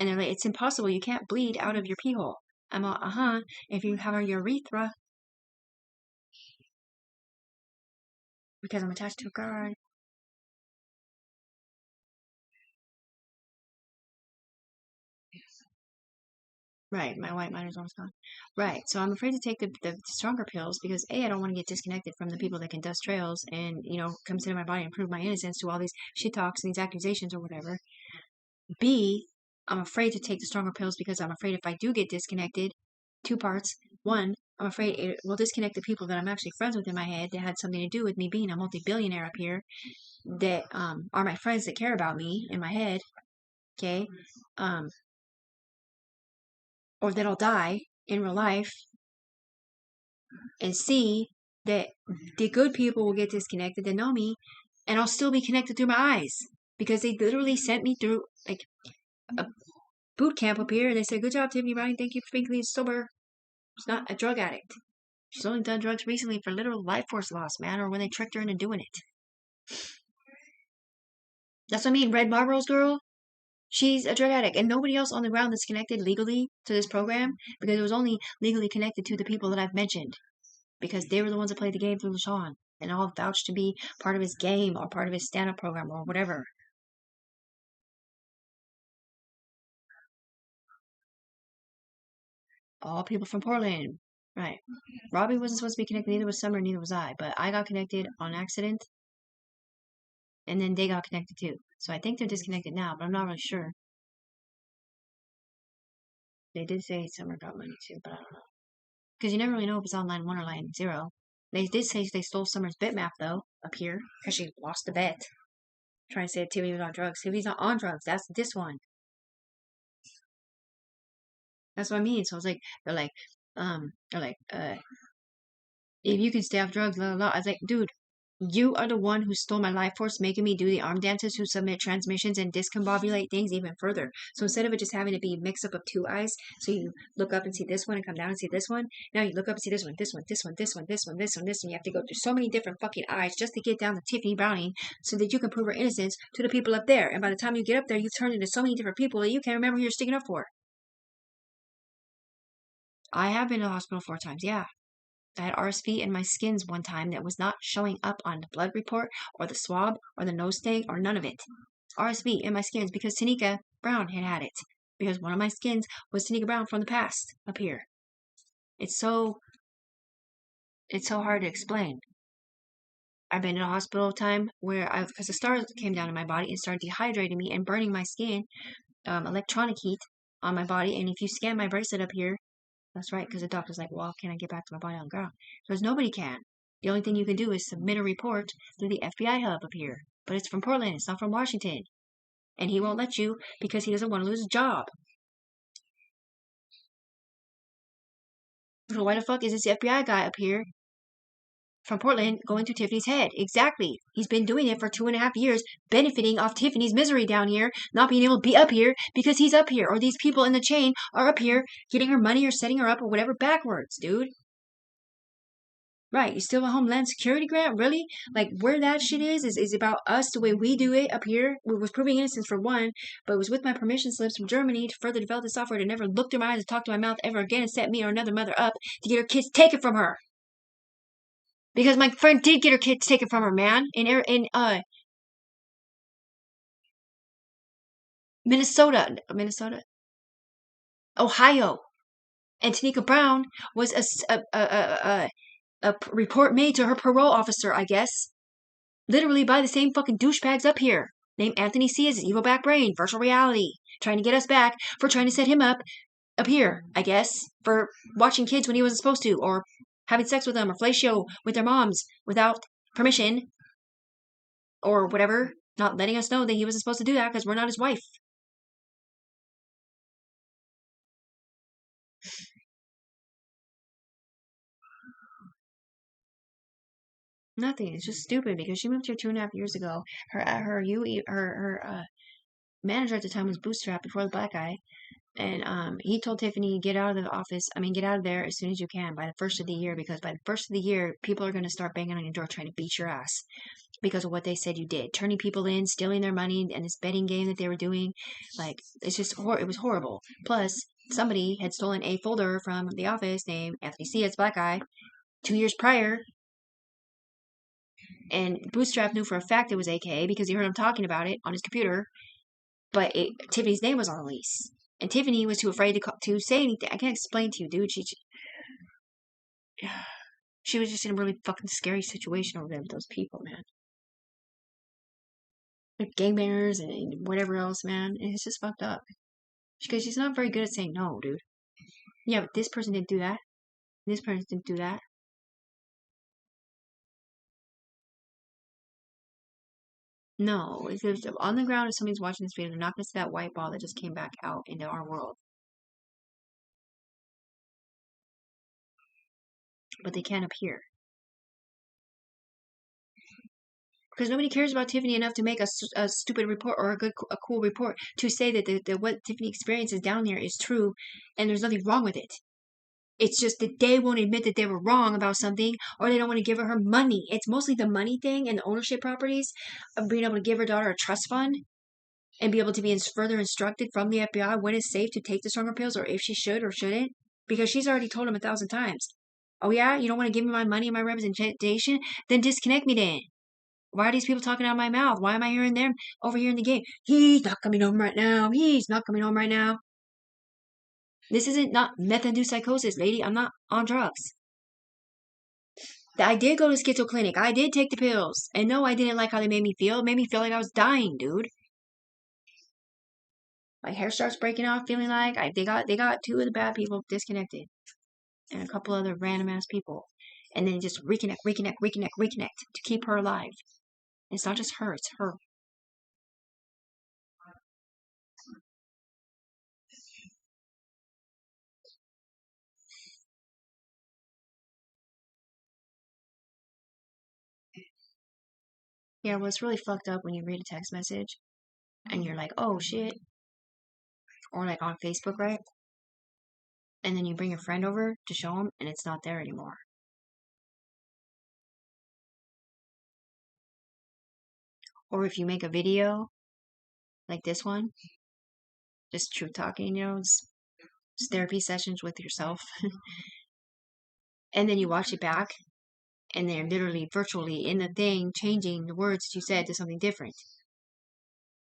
And they're like, it's impossible. You can't bleed out of your pee hole. I'm like, if you have a urethra, because I'm attached to a guard. Right, my white miner's almost gone. Right, so I'm afraid to take the stronger pills because A, I don't want to get disconnected from the people that can dust trails and, come into my body and prove my innocence to all these shit talks and these accusations or whatever. B, I'm afraid to take the stronger pills because I'm afraid if I do get disconnected, two parts. One, I'm afraid it will disconnect the people that I'm actually friends with in my head that had something to do with me being a multi-billionaire up here that are my friends that care about me in my head, okay? Or that I'll die in real life, and C, that the good people will get disconnected that know me, and I'll still be connected through my eyes because they literally sent me through like a boot camp up here, and they said, "Good job, Tiffany Brown. Thank you for being clean sober." She's not a drug addict. She's only done drugs recently for literal life force loss, man, or when they tricked her into doing it. That's what I mean. Red Marlboro's girl, she's a drug addict, and nobody else on the ground that's connected legally to this program because it was only legally connected to the people that I've mentioned because they were the ones that played the game through LaShawn and all vouched to be part of his game or part of his stand-up program or whatever. All people from Portland. Right. Robbie wasn't supposed to be connected, neither was Summer, neither was I. But I got connected on accident, and then they got connected too. So I think they're disconnected now, but I'm not really sure. They did say Summer got money too, but I don't know. Because you never really know if it's on line 1 or line 0. They did say they stole Summer's bitmap, though, up here, because she lost the bet. Trying to say that Tiffany was on drugs. Tiffany's not on drugs. That's this one. That's what I mean. So I was like, they're like, if you can stay off drugs, blah, blah, blah. I was like, dude, you are the one who stole my life force, making me do the arm dances, who submit transmissions and discombobulate things even further. So instead of it just having to be a mix up of two eyes, so you look up and see this one and come down and see this one, now you look up and see this one, this one, this one, this one, this one, this one, this one. You have to go through so many different fucking eyes just to get down to Tiffany Browning so that you can prove her innocence to the people up there. And by the time you get up there, you've turned into so many different people that you can't remember who you're sticking up for. I have been to the hospital 4 times, yeah. I had RSV in my skins one time that was not showing up on the blood report or the swab or the nose thing or none of it. RSV in my skins because Tanika Brown had it. Because one of my skins was Tanika Brown from the past up here. It's so hard to explain. I've been in a hospital time where because the stars came down in my body and started dehydrating me and burning my skin, electronic heat on my body. And if you scan my bracelet up here, that's right, because the doctor's like, well, can I get back to my body on the ground? Because nobody can. The only thing you can do is submit a report through the FBI hub up here. But it's from Portland. It's not from Washington. And he won't let you because he doesn't want to lose his job. So why the fuck is this FBI guy up here from Portland going to Tiffany's head? Exactly. He's been doing it for 2.5 years, benefiting off Tiffany's misery down here, not being able to be up here because he's up here, or these people in the chain are up here getting her money or setting her up or whatever backwards, dude. Right, you still a Homeland Security grant? Really? Like, where that shit is about us, the way we do it up here. It was proving innocence for one, but it was with my permission slips from Germany to further develop the software to never look through my eyes and talk to my mouth ever again and set me or another mother up to get her kids taken from her. Because my friend did get her kids taken from her, man. In Minnesota, Ohio. And Tanika Brown was a report made to her parole officer, I guess. Literally by the same fucking douchebags up here. Named Anthony C. as his evil back brain, virtual reality. Trying to get us back for trying to set him up here, I guess. For watching kids when he wasn't supposed to. Or having sex with them. Or fellatio with their moms without permission. Or whatever. Not letting us know that he wasn't supposed to do that because we're not his wife. Nothing. It's just stupid because she moved here 2.5 years ago. Her manager at the time was Bootstrap before the black guy. And he told Tiffany, get out of the office. I mean, get out of there as soon as you can by the first of the year, because by the first of the year, people are going to start banging on your door trying to beat your ass because of what they said you did. Turning people in, stealing their money, and this betting game that they were doing. Like, it's just, it was horrible. Plus, somebody had stolen a folder from the office named Anthony C. as Black Guy 2 years prior. And Bootstrap knew for a fact it was AKA because he heard him talking about it on his computer. But Tiffany's name was on the lease. And Tiffany was too afraid to say anything. I can't explain to you, dude. She was just in a really fucking scary situation over there with those people, man. Like gangbangers and whatever else, man. And it's just fucked up. Because she's not very good at saying no, dude. Yeah, but this person didn't do that. This person didn't do that. No, if it's on the ground, if somebody's watching this video, they're not going to see that white ball that just came back out into our world. But they can up here. Because nobody cares about Tiffany enough to make a stupid report or a cool report to say that what Tiffany experiences down there is true and there's nothing wrong with it. It's just that they won't admit that they were wrong about something, or they don't want to give her money. It's mostly the money thing and the ownership properties of being able to give her daughter a trust fund and be able to be further instructed from the FBI when it's safe to take the stronger pills or if she should or shouldn't. Because she's already told him 1,000 times. Oh yeah, you don't want to give me my money and my representation? Then disconnect me then. Why are these people talking out of my mouth? Why am I hearing them over here in the game? He's not coming home right now. He's not coming home right now. This isn't not meth-induced psychosis, lady. I'm not on drugs. I did go to schizo clinic. I did take the pills. And no, I didn't like how they made me feel. It made me feel like I was dying, dude. My hair starts breaking off, feeling like they got two of the bad people disconnected. And a couple other random ass people. And then just reconnect to keep her alive. And it's not just her, it's her. Yeah, well, it's really fucked up when you read a text message and you're like, oh shit. Or like on Facebook, right? And then you bring your friend over to show them and it's not there anymore. Or if you make a video like this one, just truth talking, just therapy sessions with yourself. And then you watch it back and they're literally virtually in the thing changing the words that you said to something different.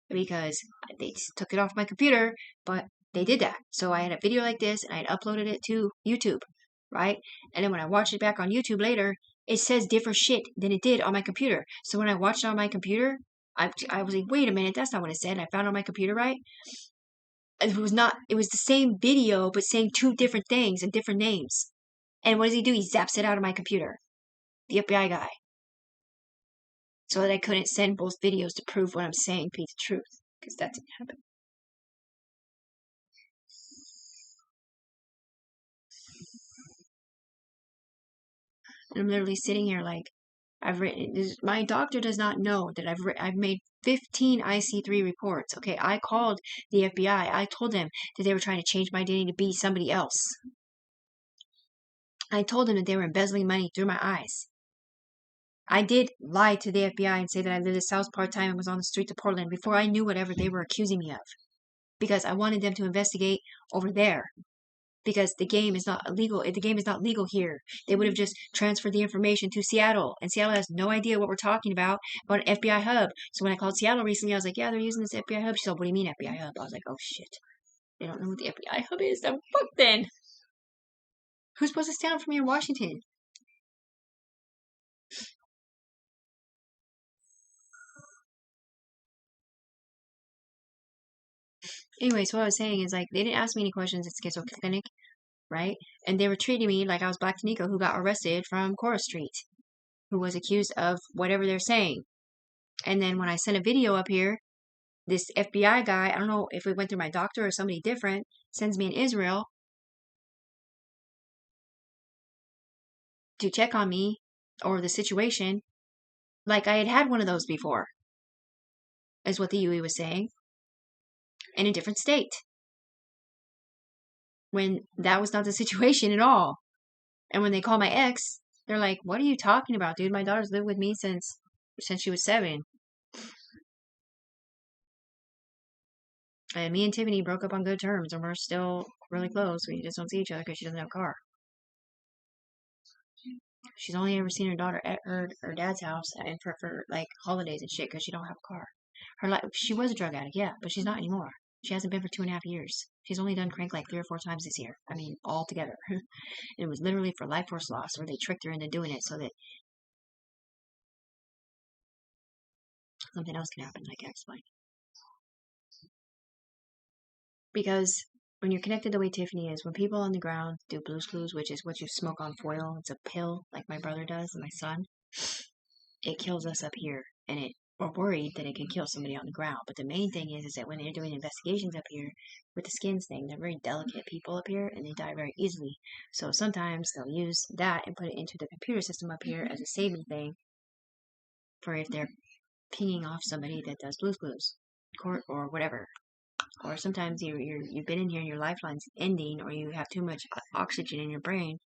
Because they took it off my computer, but they did that. So I had a video like this and I had uploaded it to YouTube, right? And then when I watched it back on YouTube later, it says different shit than it did on my computer. So when I watched it on my computer, I was like, wait a minute, that's not what it said. And I found it on my computer, right? It was not, it was the same video, but saying two different things and different names. And what does he do? He zaps it out of my computer. The FBI guy. So that I couldn't send both videos to prove what I'm saying be the truth. Because that didn't happen. And I'm literally sitting here like, I've written, my doctor does not know that I've made 15 IC3 reports. Okay, I called the FBI. I told them that they were trying to change my identity to be somebody else. I told them that they were embezzling money through my eyes. I did lie to the FBI and say that I lived in the South part-time and was on the streets of Portland before I knew whatever they were accusing me of. Because I wanted them to investigate over there. Because the game is not illegal. The game is not legal here. They would have just transferred the information to Seattle, and Seattle has no idea what we're talking about an FBI hub. So when I called Seattle recently, I was like, "Yeah, they're using this FBI hub." She said, "What do you mean FBI hub?" I was like, "Oh shit, they don't know what the FBI hub is. Then fuck then. Who's supposed to stand up for me in Washington?" Anyway, so what I was saying is like they didn't ask me any questions at Schizo Clinic, right? And they were treating me like I was Black Tanika who got arrested from Cora Street, who was accused of whatever they're saying. And then when I sent a video up here, this FBI guy, I don't know if it went through my doctor or somebody different, sends me in Israel to check on me or the situation, like I had had one of those before, is what the UE was saying, in a different state, when that was not the situation at all. And when they call my ex, they're like, "What are you talking about, dude? My daughter's lived with me since she was 7. And me and Tiffany broke up on good terms, and we're still really close. We just don't see each other because she doesn't have a car. She's only ever seen her daughter at her dad's house and for like holidays and shit because she don't have a car. Her life, she was a drug addict, yeah, but she's not anymore. She hasn't been for 2.5 years. She's only done crank like 3 or 4 times this year. I mean, all together. It was literally for life force loss, where they tricked her into doing it so that something else can happen. I can't explain. Because when you're connected the way Tiffany is, when people on the ground do Blue's Clues, which is what you smoke on foil, it's a pill like my brother does and my son, it kills us up here, and we're worried that it can kill somebody on the ground. But the main thing is that when they're doing investigations up here with the skins thing, they're very delicate people up here, and they die very easily. So sometimes they'll use that and put it into the computer system up here as a saving thing for if they're pinging off somebody that does Blue's Clues, court or whatever. Or sometimes you've been in here and your lifeline's ending, or you have too much oxygen in your brain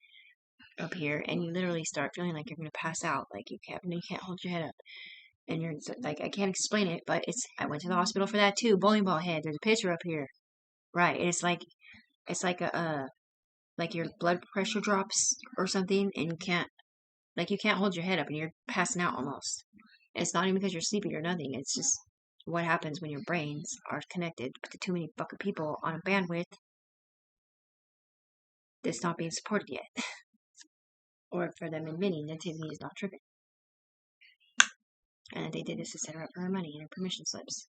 up here, and you literally start feeling like you're gonna pass out, like you can't hold your head up, and you're like, I can't explain it, but I went to the hospital for that too. Bowling ball head. There's a picture up here, right? And it's like a like your blood pressure drops or something, and you can't hold your head up, and you're passing out almost. And it's not even because you're sleepy or nothing. It's just what happens when your brains are connected to too many fucking people on a bandwidth that's not being supported yet. Or for them admitting that Tiffany is not tripping. And they did this to set her up for her money and her permission slips.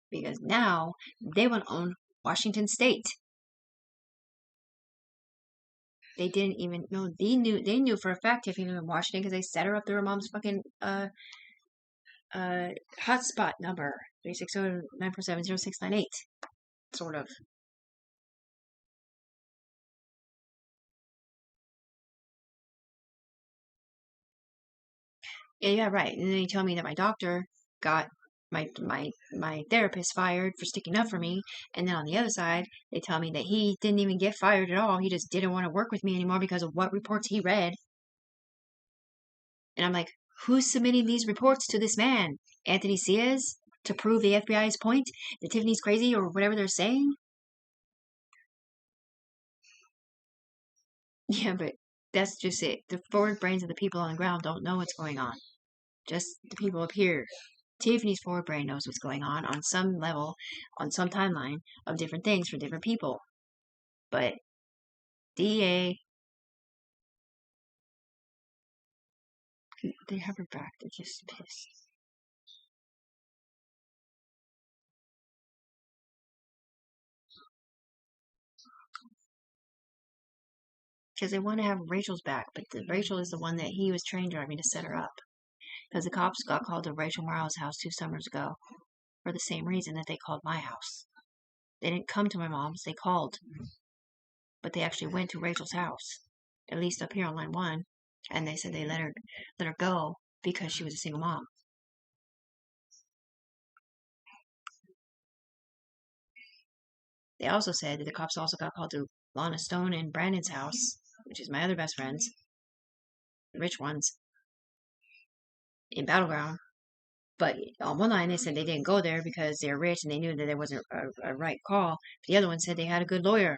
Because now they want to own Washington State. They didn't even know. They knew for a fact Tiffany was in Washington because they set her up through her mom's fucking hotspot number 360-947-0698, sort of. Yeah, right. And then they tell me that my doctor got my therapist fired for sticking up for me, and then on the other side, they tell me that he didn't even get fired at all. He just didn't want to work with me anymore because of what reports he read. And I'm like, who's submitting these reports to this man, Anthony Ciaz, to prove the FBI's point that Tiffany's crazy or whatever they're saying? Yeah, but that's just it. The forward brains of the people on the ground don't know what's going on. Just the people up here. Tiffany's forward brain knows what's going on some level, on some timeline of different things for different people. But DA, they have her back. They're just pissed. Because they want to have Rachel's back, but Rachel is the one that he was train driving to set her up. Because the cops got called to Rachel Morrow's house 2 summers ago for the same reason that they called my house. They didn't come to my mom's, they called. But they actually went to Rachel's house. at least up here on line 1, and they said they let her go because she was a single mom. They also said that the cops also got called to Lana Stone and Brandon's house, which is my other best friends, the rich ones, in Battleground. But on one line, they said they didn't go there because they're rich and they knew that there wasn't a right call. The other one said they had a good lawyer.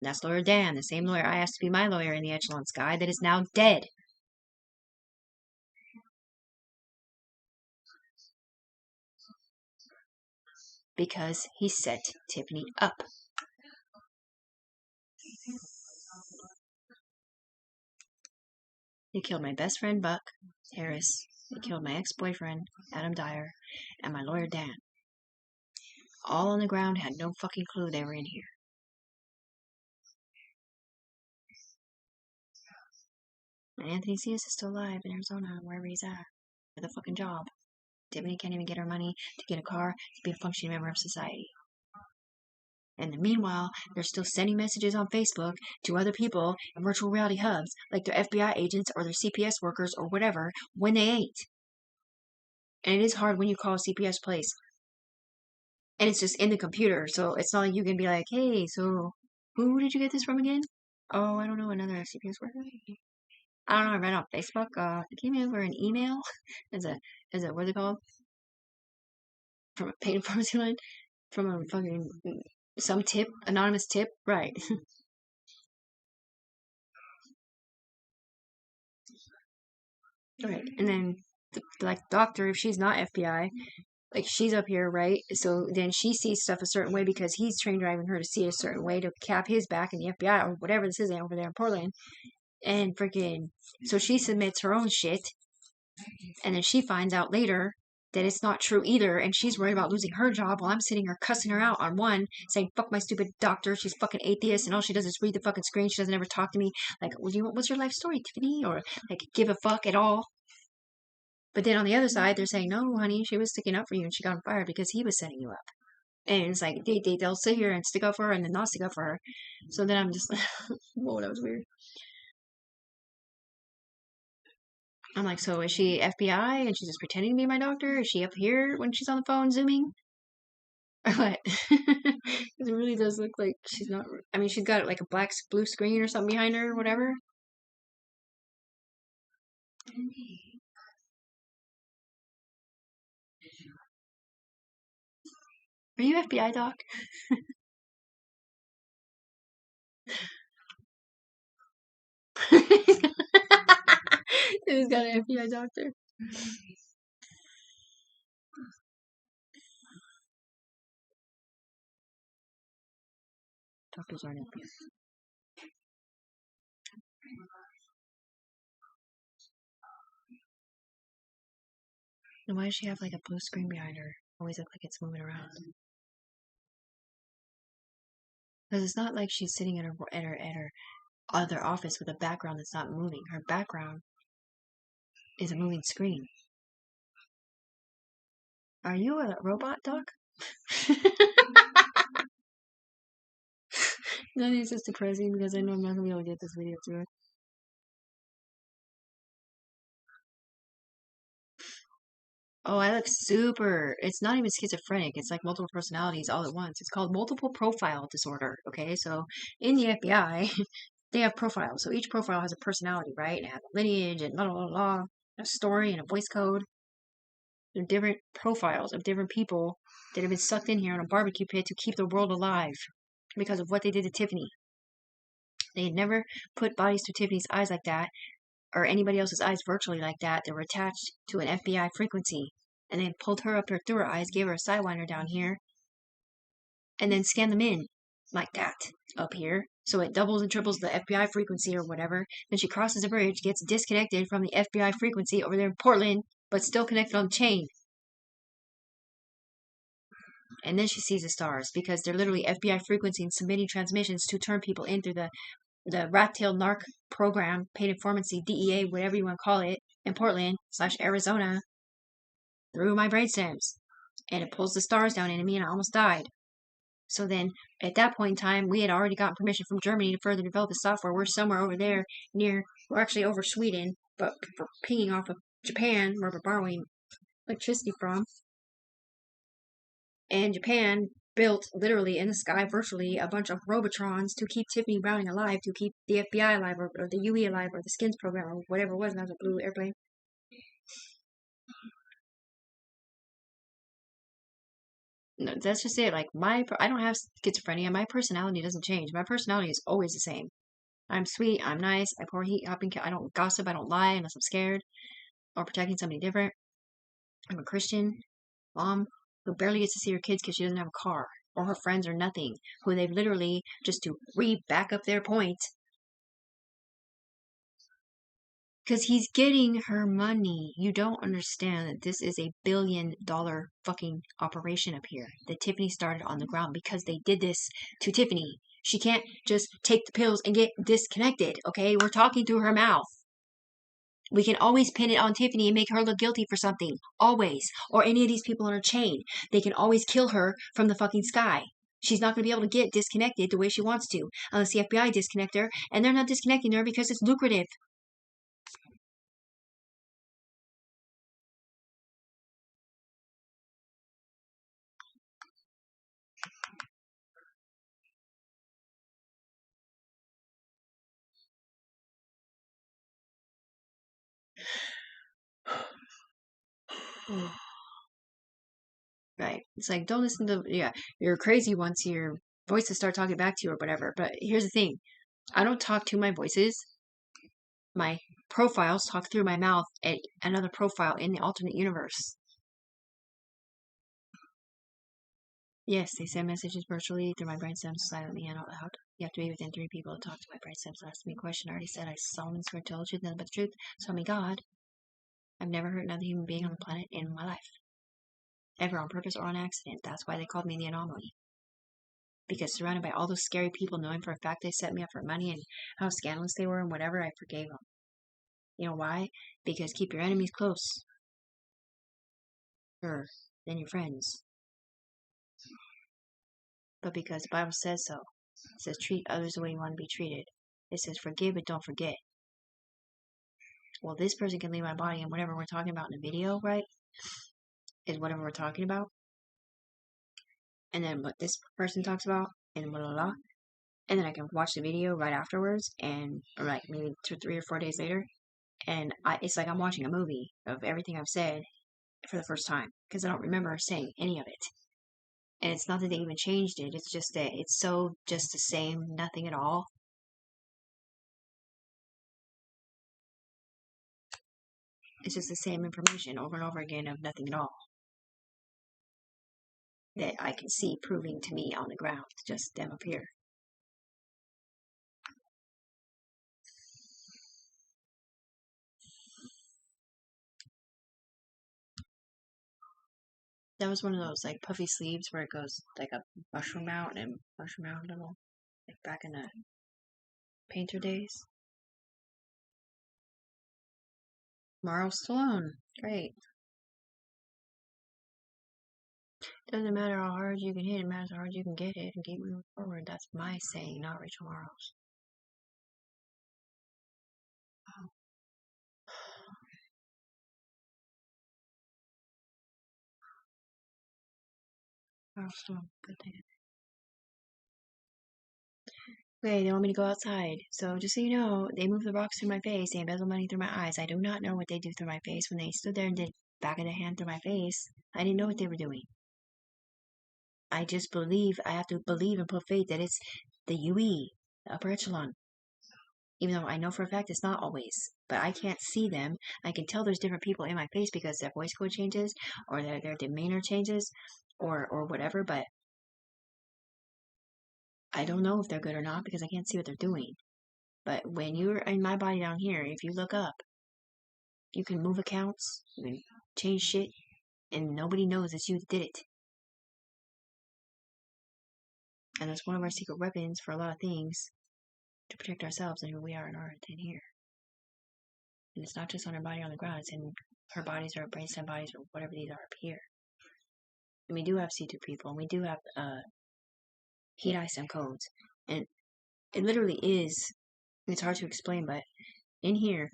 And that's Lawyer Dan, the same lawyer I asked to be my lawyer in the Echelon Sky that is now dead. Because he set Tiffany up. They killed my best friend, Buck Harris. They killed my ex-boyfriend, Adam Dyer, and my lawyer, Dan. All on the ground, had no fucking clue they were in here. And Anthony C. is still alive in Arizona, wherever he's at. With a fucking job. Tiffany can't even get her money to get a car to be a functioning member of society. And meanwhile, they're still sending messages on Facebook to other people in virtual reality hubs, like their FBI agents or their CPS workers or whatever, when they ain't. And it is hard when you call a CPS place. And it's just in the computer, so it's not like you can be like, hey, so who did you get this from again? Oh, I don't know, another CPS worker? I don't know, I read on Facebook, it came over an email as a, what's it called? From a paid pharmacy line? From a fucking, some tip, anonymous tip? Right. Right. And then, like, doctor, if she's not FBI, like, she's up here, right? So then she sees stuff a certain way because he's train driving her to see it a certain way to cap his back in the FBI or whatever this is over there in Portland. And freaking, so she submits her own shit. And then she finds out later that it's not true either. And she's worried about losing her job while I'm sitting here cussing her out on one, saying, fuck my stupid doctor. She's fucking atheist. And all she does is read the fucking screen. She doesn't ever talk to me. Like, what's your life story, Tiffany? Or, like, give a fuck at all. But then on the other side, they're saying, no, honey, she was sticking up for you and she got fired because he was setting you up. And it's like, they'll sit here and stick up for her and then not stick up for her. So then I'm just like, whoa, that was weird. I'm like, so is she FBI and she's just pretending to be my doctor? Is she up here when she's on the phone zooming? Or what? It really does look like she's not. I mean, she's got like a blue screen or something behind her or whatever. Are you FBI, Doc? Who's got an FBI doctor? Doctors aren't FBI. And why does she have like a blue screen behind her? Always look like it's moving around. Because it's not like she's sitting at her other office with a background that's not moving. Her background is a moving screen. Are you a robot, Doc? That is just depressing because I know I'm not gonna be able to get this video through it. Oh, I look super. It's not even schizophrenic. It's like multiple personalities all at once. It's called multiple profile disorder. Okay, so in the FBI, they have profiles. So each profile has a personality, right? And it has a lineage and blah, blah, blah, blah, a story and a voice code. They're different profiles of different people that have been sucked in here on a barbecue pit to keep the world alive because of what they did to Tiffany. They had never put bodies through Tiffany's eyes like that or anybody else's eyes virtually like that. They were attached to an FBI frequency. And then pulled her up through her eyes, gave her a sidewinder down here, and then scanned them in like that up here. So it doubles and triples the FBI frequency or whatever. Then she crosses the bridge, gets disconnected from the FBI frequency over there in Portland, but still connected on the chain. And then she sees the stars because they're literally FBI frequency and submitting transmissions to turn people in through the rat-tailed narc program, paid informancy, DEA, whatever you want to call it, in Portland / Arizona, through my brainstems. And it pulls the stars down into me and I almost died. So then, at that point in time, we had already gotten permission from Germany to further develop the software. We're somewhere over there we're actually over Sweden, but we're pinging off of Japan, where we're borrowing electricity from. And Japan built literally in the sky, virtually, a bunch of Robotrons to keep Tiffany Browning alive, to keep the FBI alive, or the UE alive, or the Skins program, or whatever it was, and that was a blue airplane. No, that's just it. Like, I don't have schizophrenia. My personality doesn't change. My personality is always the same. I'm sweet. I'm nice. I pour heat, I don't gossip. I don't lie unless I'm scared or protecting somebody different. I'm a Christian mom who barely gets to see her kids because she doesn't have a car, or her friends, or nothing, who they've literally, just to back up their point, because he's getting her money. You don't understand that this is a $1 billion fucking operation up here that Tiffany started on the ground because they did this to Tiffany. She can't just take the pills and get disconnected, okay? We're talking through her mouth. We can always pin it on Tiffany and make her look guilty for something. Always. Or any of these people on her chain. They can always kill her from the fucking sky. She's not going to be able to get disconnected the way she wants to unless the FBI disconnect her, and they're not disconnecting her because it's lucrative. Right. It's like, don't listen to, yeah, you're crazy once your voices start talking back to you or whatever. But here's the thing. I don't talk to my voices. My profiles talk through my mouth at another profile in the alternate universe. Yes, they send messages virtually through my brainstem silently and out loud. You have to be within 3 people to talk to my brainstem. So ask me a question. I already said I solemnly swear to tell the truth, nothing but the truth. So help me God. I've never hurt another human being on the planet in my life. Ever on purpose or on accident. That's why they called me the anomaly. Because surrounded by all those scary people, knowing for a fact they set me up for money and how scandalous they were and whatever, I forgave them. You know why? Because keep your enemies closer than your friends. But because the Bible says so. It says treat others the way you want to be treated. It says forgive but don't forget. Well, this person can leave my body, and whatever we're talking about in the video, right, is whatever we're talking about. And then what this person talks about, and blah, blah, blah. And then I can watch the video right afterwards, and or like maybe 2, 3, or 4 days later, and it's like I'm watching a movie of everything I've said for the first time, because I don't remember saying any of it. And it's not that they even changed it, it's just that it's so just the same, nothing at all. It's just the same information over and over again of nothing at all. That I can see proving to me on the ground, just them up here. That was one of those like puffy sleeves where it goes like a mushroom out and mushroom out a little, like back in the painter days. Marl Stallone, great. Doesn't matter how hard you can hit it, matters how hard you can get it and keep moving forward. That's my saying, not Rachel Marl's. Marl Stallone, good thing. Okay, they want me to go outside. So just so you know, they move the rocks through my face. They embezzle money through my eyes. I do not know what they do through my face. When they stood there and did back of the hand through my face, I didn't know what they were doing. I just believe, I have to believe and put faith that it's the UE, the upper echelon. Even though I know for a fact it's not always. But I can't see them. I can tell there's different people in my face because their voice code changes, or their demeanor changes, or whatever, but I don't know if they're good or not because I can't see what they're doing. But when you're in my body down here, if you look up, you can move accounts, you can change shit, and nobody knows it's you that did it. And that's one of our secret weapons for a lot of things to protect ourselves and who we are on Earth and here. And it's not just on her body on the ground, it's in her bodies or brainstem bodies or whatever these are up here. And we do have C2 people, and we do have heat ISM codes. And it literally is, it's hard to explain, but in here,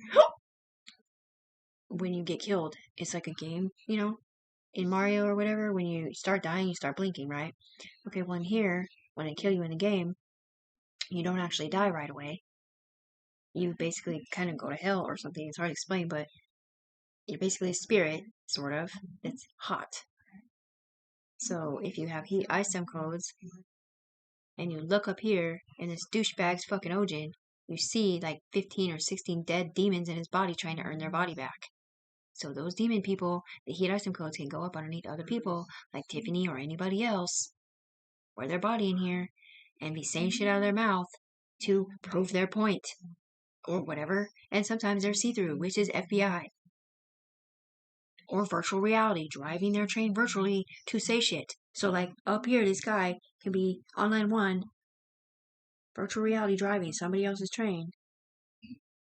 when you get killed, it's like a game, you know, in Mario or whatever, when you start dying, you start blinking, right? Okay, well in here, when I kill you in the game, you don't actually die right away. You basically kind of go to hell or something. It's hard to explain, but you're basically a spirit, sort of, that's hot. So if you have heat ISM codes, and you look up here, and this douchebag's fucking Ojin, you see like 15 or 16 dead demons in his body trying to earn their body back. So those demon people, the heat ISM codes can go up underneath other people, like Tiffany or anybody else, wear their body in here, and be saying shit out of their mouth to prove their point, or whatever. And sometimes they're see-through, which is FBI. Or virtual reality, driving their train virtually to say shit. So like up here, this guy can be on line 1, virtual reality driving somebody else's train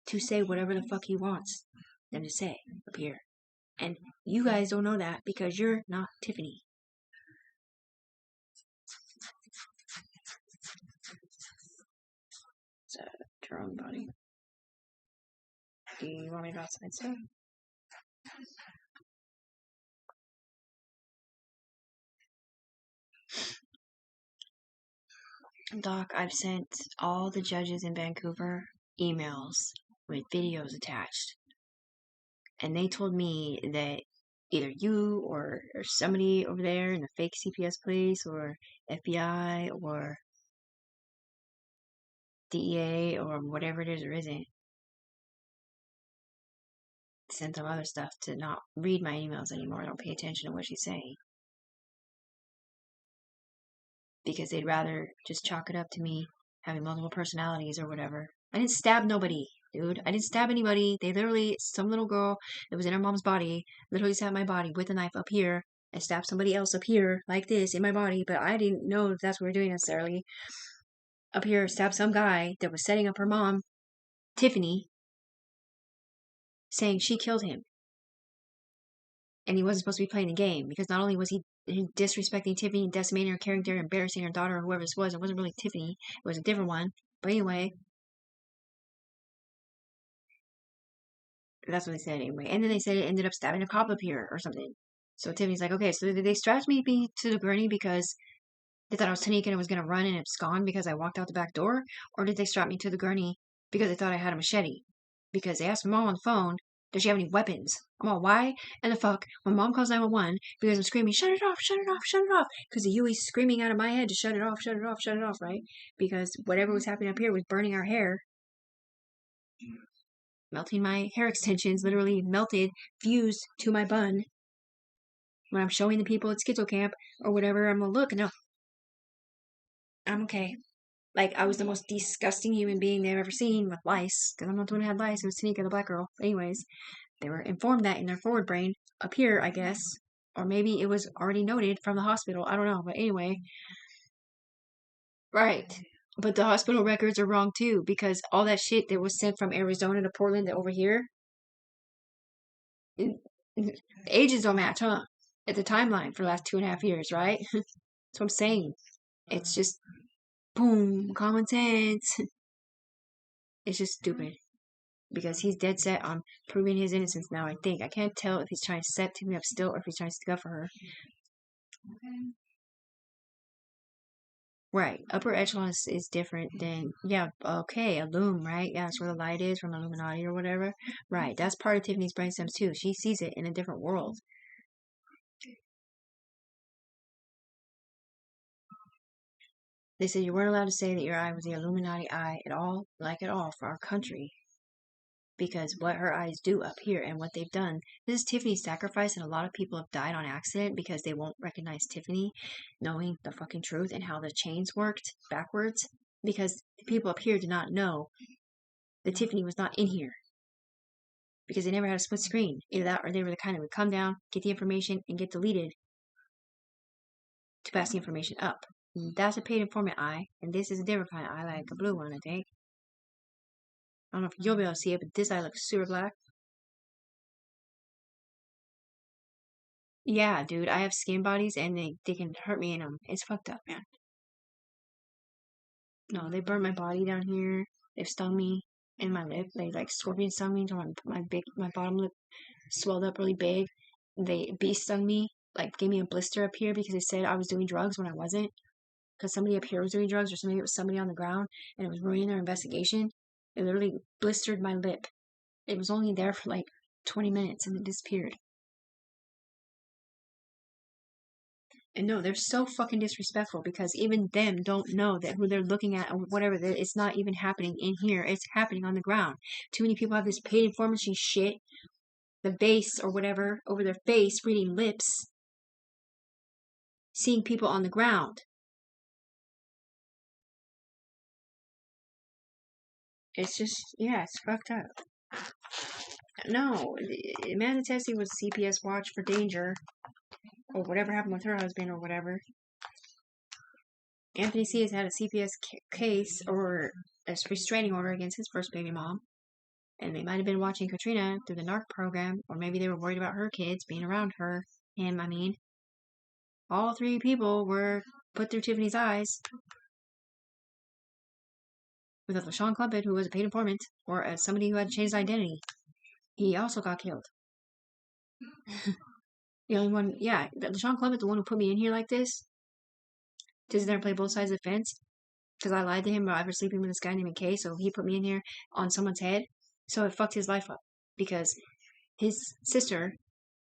to say whatever the fuck he wants them to say up here. And you guys don't know that because you're not Tiffany. It's your own body. Do you want me to go outside stuff? Doc, I've sent all the judges in Vancouver emails with videos attached. And they told me that either you or somebody over there in the fake CPS place or FBI or DEA or whatever it is or isn't sent them other stuff to not read my emails anymore. Don't pay attention to what she's saying. Because they'd rather just chalk it up to me having multiple personalities or whatever. I didn't stab nobody, dude. I didn't stab anybody. They literally, some little girl that was in her mom's body, literally stabbed my body with a knife up here and stabbed somebody else up here like this in my body, but I didn't know if that's what we were doing necessarily. Up here, stabbed some guy that was setting up her mom, Tiffany, saying she killed him. And he wasn't supposed to be playing the game because not only was he disrespecting Tiffany, decimating her character, embarrassing her daughter, or whoever this was, it wasn't really Tiffany, it was a different one. But anyway, that's what they said anyway. And then they said it ended up stabbing a cop up here or something. So Tiffany's like, okay, so did they strapped me to the gurney because they thought I was sneaking and was going to run and abscond because I walked out the back door? Or did they strap me to the gurney because they thought I had a machete? Because they asked my mom on the phone, does she have any weapons? I'm all, why and the fuck when mom calls 911 because I'm screaming, shut it off, shut it off, shut it off. Because the Yui's screaming out of my head to shut it off, shut it off, shut it off, right? Because whatever was happening up here was burning our hair. Melting my hair extensions, literally melted, fused to my bun. When I'm showing the people at Schizo Camp or whatever, I'm gonna look, no, I'm okay. Like, I was the most disgusting human being they've ever seen with lice. Because I'm not the one who had lice, it was Tanika, the black girl. But anyways, they were informed that in their forward brain, up here, I guess. Or maybe it was already noted from the hospital. I don't know. But anyway. Right. But the hospital records are wrong too. Because all that shit that was sent from Arizona to Portland to over here, ages don't match, huh? At the timeline for the last 2.5 years, right? That's what I'm saying. It's just, boom, common sense. It's just stupid. Because he's dead set on proving his innocence now, I think. I can't tell if he's trying to set Tiffany up still or if he's trying to stick up for her. Right. Upper echelon is different than, yeah, okay, Illum, right? Yeah, that's where the light is from Illuminati or whatever. Right. That's part of Tiffany's brainstems too. She sees it in a different world. They said you weren't allowed to say that your eye was the Illuminati eye at all, like at all, for our country. Because what her eyes do up here and what they've done, this is Tiffany's sacrifice, and a lot of people have died on accident because they won't recognize Tiffany knowing the fucking truth and how the chains worked backwards. Because the people up here did not know that Tiffany was not in here. Because they never had a split screen. Either that or they were the kind that would come down, get the information, and get deleted to pass the information up. That's a paid informant eye, and this is a different kind of eye, like a blue one, I think. I don't know if you'll be able to see it, but this eye looks super black. Yeah, dude, I have skin bodies and they can hurt me in them. It's fucked up, man. No, they burned my body down here. They've stung me in my lip. They like scorpion stung me until my bottom lip swelled up really big. They bee stung me, like gave me a blister up here because they said I was doing drugs when I wasn't. Because somebody up here was doing drugs, or maybe it was somebody on the ground, and it was ruining their investigation. It literally blistered my lip. It was only there for like 20 minutes and it disappeared. And no, they're so fucking disrespectful because even them don't know that who they're looking at or whatever, that it's not even happening in here. It's happening on the ground. Too many people have this paid information shit, the base or whatever, over their face, reading lips, seeing people on the ground. It's just, yeah, it's fucked up. No, Amanda Tessie was CPS watch for danger, or whatever happened with her husband, or whatever. Anthony C. has had a CPS case or a restraining order against his first baby mom. And they might have been watching Katrina through the NARC program, or maybe they were worried about her kids being around her. Him, I mean. All three people were put through Tiffany's eyes. With LaShawn Clumpett, who was a paid informant, or as somebody who had changed identity. He also got killed. The only one, yeah, LaShawn Clumpett, the one who put me in here like this, to sit there and play both sides of the fence, because I lied to him about ever sleeping with this guy named Kay, so he put me in here on someone's head, so it fucked his life up, because his sister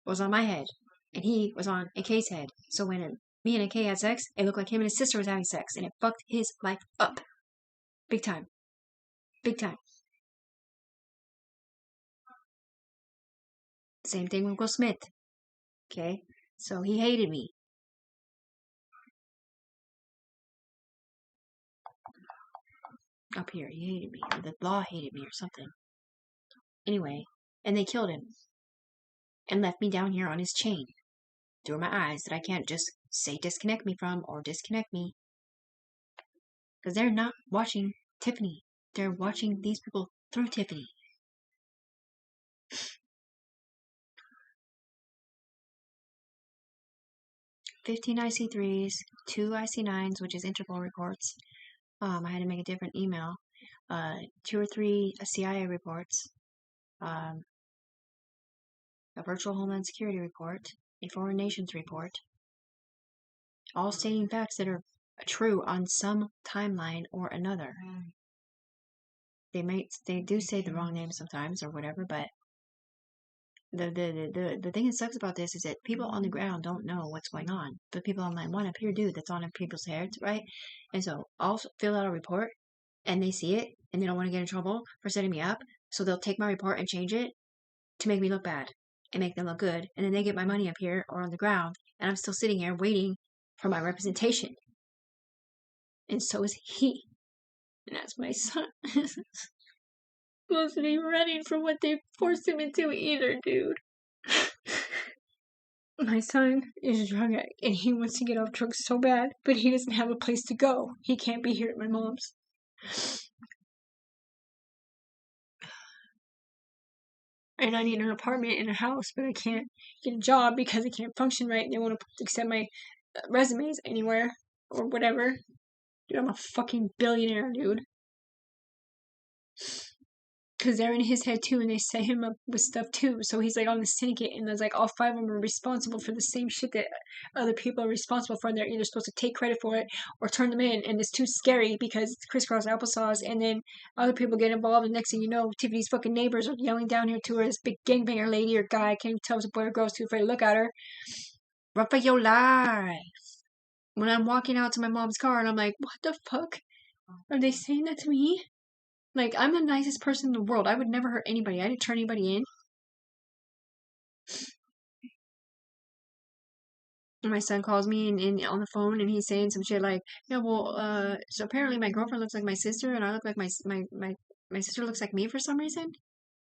was on my head, and he was on Kay's head, so when me and Kay had sex, it looked like him and his sister was having sex, and it fucked his life up. Big time. Big time. Same thing with Will Smith. Okay? So he hated me. Up here, he hated me, or the law hated me, or something. Anyway, and they killed him. And left me down here on his chain. Through my eyes that I can't just say disconnect me from, or disconnect me. Because they're not watching Tiffany. They're watching these people through Tiffany. 15 IC3s, 2 IC9s, which is Interpol reports. I had to make a different email. 2 or 3 CIA reports. A virtual Homeland Security report. A foreign nations report. All stating facts that are true on some timeline or another. They do say the wrong name sometimes or whatever, but the thing that sucks about this is that people on the ground don't know what's going on. But people on line one up here do. That's on people's heads, right? And so I'll fill out a report, and they see it, and they don't want to get in trouble for setting me up. So they'll take my report and change it to make me look bad and make them look good. And then they get my money up here or on the ground, and I'm still sitting here waiting for my representation. And so is he. And that's my son. Supposed to be running from what they forced him into either, dude. My son is a drug addict and he wants to get off drugs so bad, but he doesn't have a place to go. He can't be here at my mom's. And I need an apartment and a house, but I can't get a job because I can't function right and they won't accept my resumes anywhere or whatever. Dude, I'm a fucking billionaire, dude. Because they're in his head too, and they set him up with stuff too. So he's like on the syndicate, and there's like all 5 of them are responsible for the same shit that other people are responsible for, and they're either supposed to take credit for it or turn them in, and it's too scary because it's crisscross applesauce, and then other people get involved, and next thing you know, Tiffany's fucking neighbors are yelling down here to her, this big gangbanger lady or guy, I can't even tell if it's a boy or girl, too afraid to look at her. Run for your life. When I'm walking out to my mom's car, and I'm like, what the fuck? Are they saying that to me? Like, I'm the nicest person in the world. I would never hurt anybody. I didn't turn anybody in. And my son calls me and on the phone and he's saying some shit like, yeah, well, so apparently my girlfriend looks like my sister and I look like my sister looks like me for some reason.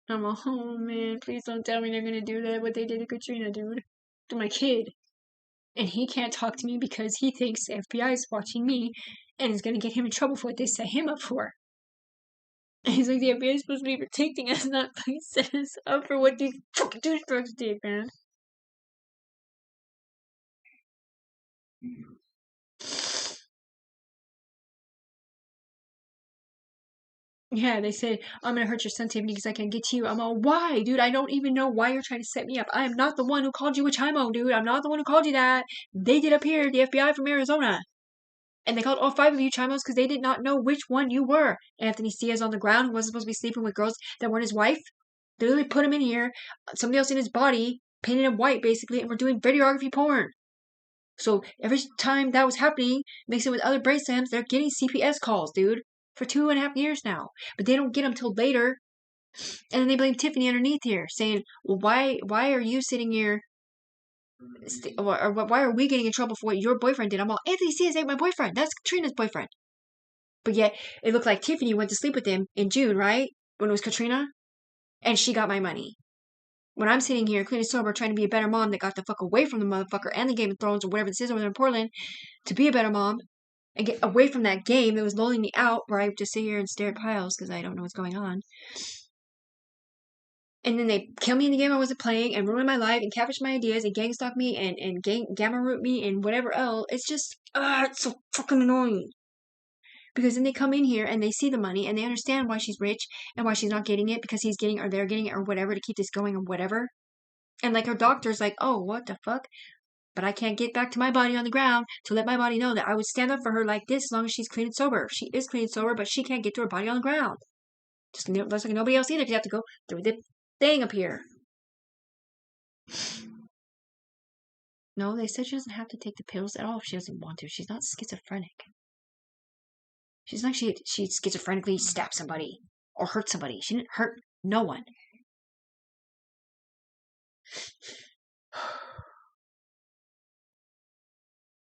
And I'm like, oh man, please don't tell me they're gonna do that, what they did to Katrina, dude. To my kid. And he can't talk to me because he thinks the FBI is watching me and is gonna get him in trouble for what they set him up for. He's like, the FBI is supposed to be protecting us, not fucking set us up for what these fucking douchebags did, man. Yeah, they said, I'm gonna hurt your son, Tiffany, because I can't get to you. I'm all, why? Dude, I don't even know why you're trying to set me up. I am not the one who called you a chimo, dude. I'm not the one who called you that. They did up here, the FBI from Arizona. And they called all 5 of you chimos because they did not know which one you were. Anthony Ciaz on the ground, who wasn't supposed to be sleeping with girls that weren't his wife. They literally put him in here, somebody else in his body, painted him white, basically, and we're doing videography porn. So every time that was happening, mixing with other brain slams, they're getting CPS calls, dude, for 2.5 years now. But they don't get them till later. And then they blame Tiffany underneath here, saying, well, why are you sitting here, or why are we getting in trouble for what your boyfriend did? I'm all, Anthony Ciaz ain't my boyfriend. That's Katrina's boyfriend. But yet, it looked like Tiffany went to sleep with him in June, right? When it was Katrina? And she got my money. When I'm sitting here, clean and sober, trying to be a better mom that got the fuck away from the motherfucker and the Game of Thrones or whatever this is over there in Portland, to be a better mom and get away from that game that was lulling me out, where I just sit here and stare at piles because I don't know what's going on. And then they kill me in the game I wasn't playing and ruin my life and catfish my ideas and gang stalk me and gamma root me and whatever else. It's just, it's so fucking annoying. Because then they come in here and they see the money and they understand why she's rich and why she's not getting it because he's getting it or they're getting it or whatever to keep this going or whatever. And like her doctor's like, oh, what the fuck? But I can't get back to my body on the ground to let my body know that I would stand up for her like this as long as she's clean and sober. She is clean and sober, but she can't get to her body on the ground. Just looks like nobody else either. You have to go through the thing up here. No, they said she doesn't have to take the pills at all if she doesn't want to. She's not schizophrenic. She's not she schizophrenically stabbed somebody or hurt somebody. She didn't hurt no one.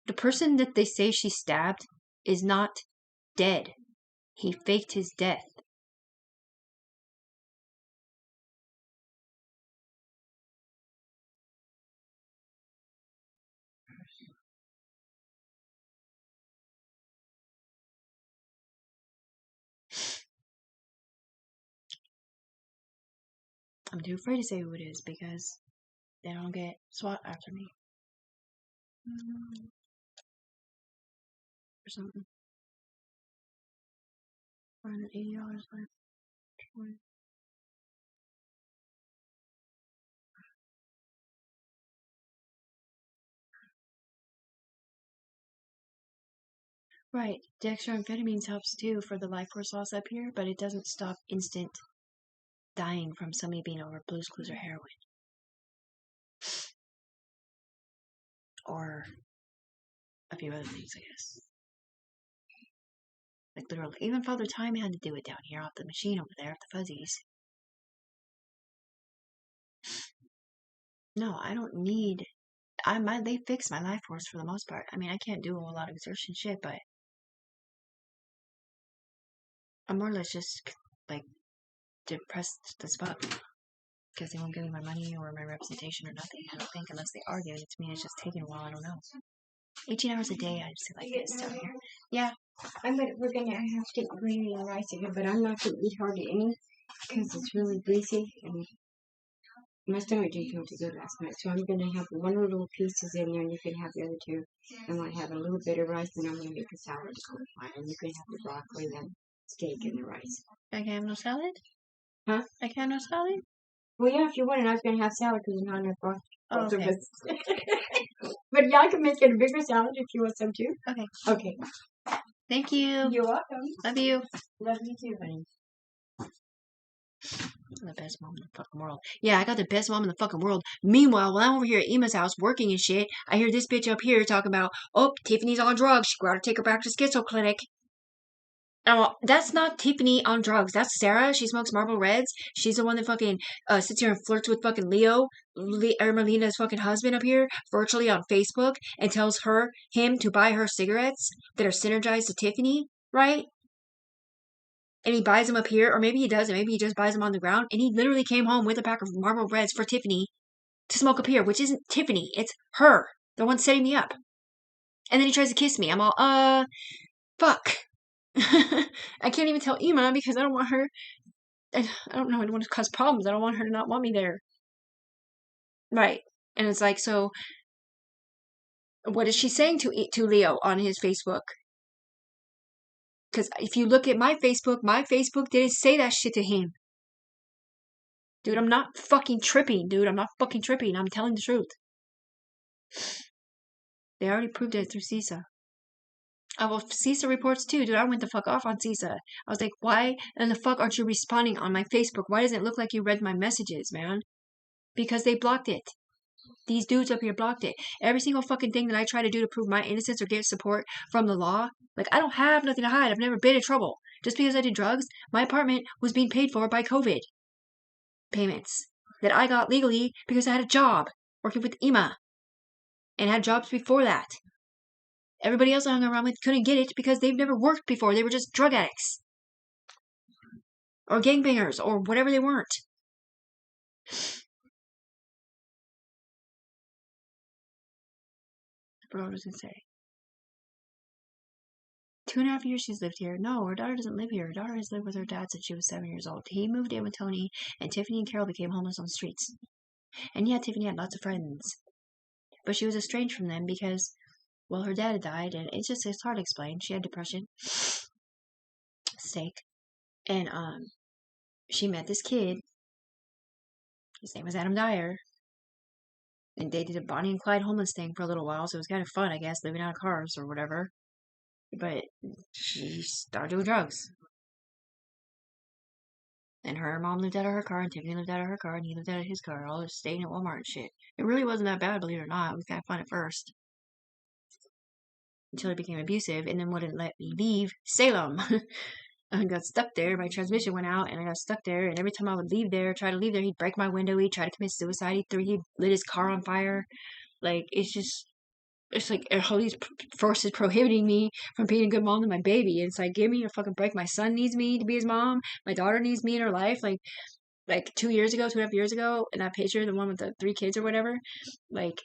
The person that they say she stabbed is not dead. He faked his death. I'm too afraid to say who it is because they don't get SWAT after me. Or something. $480 left. Right. Dextroamphetamines helps too for the life force loss up here, but it doesn't stop instant dying from somebody being over Blue's Clues or heroin. Or a few other things, I guess. Like literally, even Father Time had to do it down here off the machine over there, off the fuzzies. No, I don't need. They fix my life force for the most part. I mean, I can't do a whole lot of exertion shit, but I'm more or less just like depressed as fuck because they won't give me my money or my representation or nothing. I don't think unless they argue, and it's me. It's just taking a while. I don't know. 18 hours a day, I just sit like this down here. Yeah. We're gonna have to eat gravy and rice again, but I'm not gonna eat hardly any because it's really greasy and my stomach didn't feel too good last night. So I'm gonna have one little pieces in there, and you can have the other two. I'm gonna have a little bit of rice, and I'm gonna make a salad to go with mine. And you can have the broccoli and steak and the rice. I can have no salad? Huh? I can have no salad? Well, yeah, if you want it, I was gonna have salad because there's not enough broth. Oh, okay. But yeah, I can make it a bigger salad if you want some too. Okay. Okay. Thank you. You're welcome. Love you. Love you too, honey. I'm the best mom in the fucking world. Yeah, I got the best mom in the fucking world. Meanwhile, when I'm over here at Emma's house working and shit, I hear this bitch up here talking about, oh, Tiffany's on drugs. She gotta take her back to schizo clinic. That's not Tiffany on drugs. That's Sarah. She smokes Marlboro Reds. She's the one that fucking sits here and flirts with fucking Leo, Ermelina's fucking husband up here, virtually on Facebook, and tells him to buy her cigarettes that are synergized to Tiffany, right? And he buys them up here, or maybe he doesn't. Maybe he just buys them on the ground. And he literally came home with a pack of Marlboro Reds for Tiffany to smoke up here, which isn't Tiffany. It's her, the one setting me up. And then he tries to kiss me. I'm all, fuck. I can't even tell Emma because I don't want her. I don't know. I don't want to cause problems. I don't want her to not want me there. Right. And it's like, so what is she saying to Leo on his Facebook? Because if you look at my Facebook didn't say that shit to him. Dude, I'm not fucking tripping, dude. I'm not fucking tripping. I'm telling the truth. They already proved it through CISA. Oh, well, CISA reports too, dude. I went the fuck off on CISA. I was like, why in the fuck aren't you responding on my Facebook? Why doesn't it look like you read my messages, man? Because they blocked it. These dudes up here blocked it. Every single fucking thing that I try to do to prove my innocence or get support from the law, like, I don't have nothing to hide. I've never been in trouble. Just because I did drugs, my apartment was being paid for by COVID payments that I got legally because I had a job working with EMA and had jobs before that. Everybody else I hung around with couldn't get it because they've never worked before. They were just drug addicts or gangbangers or whatever they weren't. I forgot what I was going to say. 2.5 years she's lived here. No, her daughter doesn't live here. Her daughter has lived with her dad since she was 7 years old. He moved in with Tony, and Tiffany and Carol became homeless on the streets. And yeah, Tiffany had lots of friends. But she was estranged from them because, well, her dad had died, and it's hard to explain. She had depression. Steak. And, she met this kid. His name was Adam Dyer. And they did a Bonnie and Clyde homeless thing for a little while, so it was kind of fun, I guess, living out of cars or whatever. But she started doing drugs. And her mom lived out of her car, and Tiffany lived out of her car, and he lived out of his car, all just staying at Walmart and shit. It really wasn't that bad, believe it or not. It was kind of fun at first. Until it became abusive, and then wouldn't let me leave Salem. I got stuck there. My transmission went out, and I got stuck there. And every time I would try to leave there, he'd break my window. He'd try to commit suicide. He lit his car on fire. Like, it's like all these forces prohibiting me from being a good mom to my baby. And it's like, give me a fucking break. My son needs me to be his mom. My daughter needs me in her life. Like 2 years ago, 2.5 years ago, in that picture, the one with the 3 kids or whatever, like,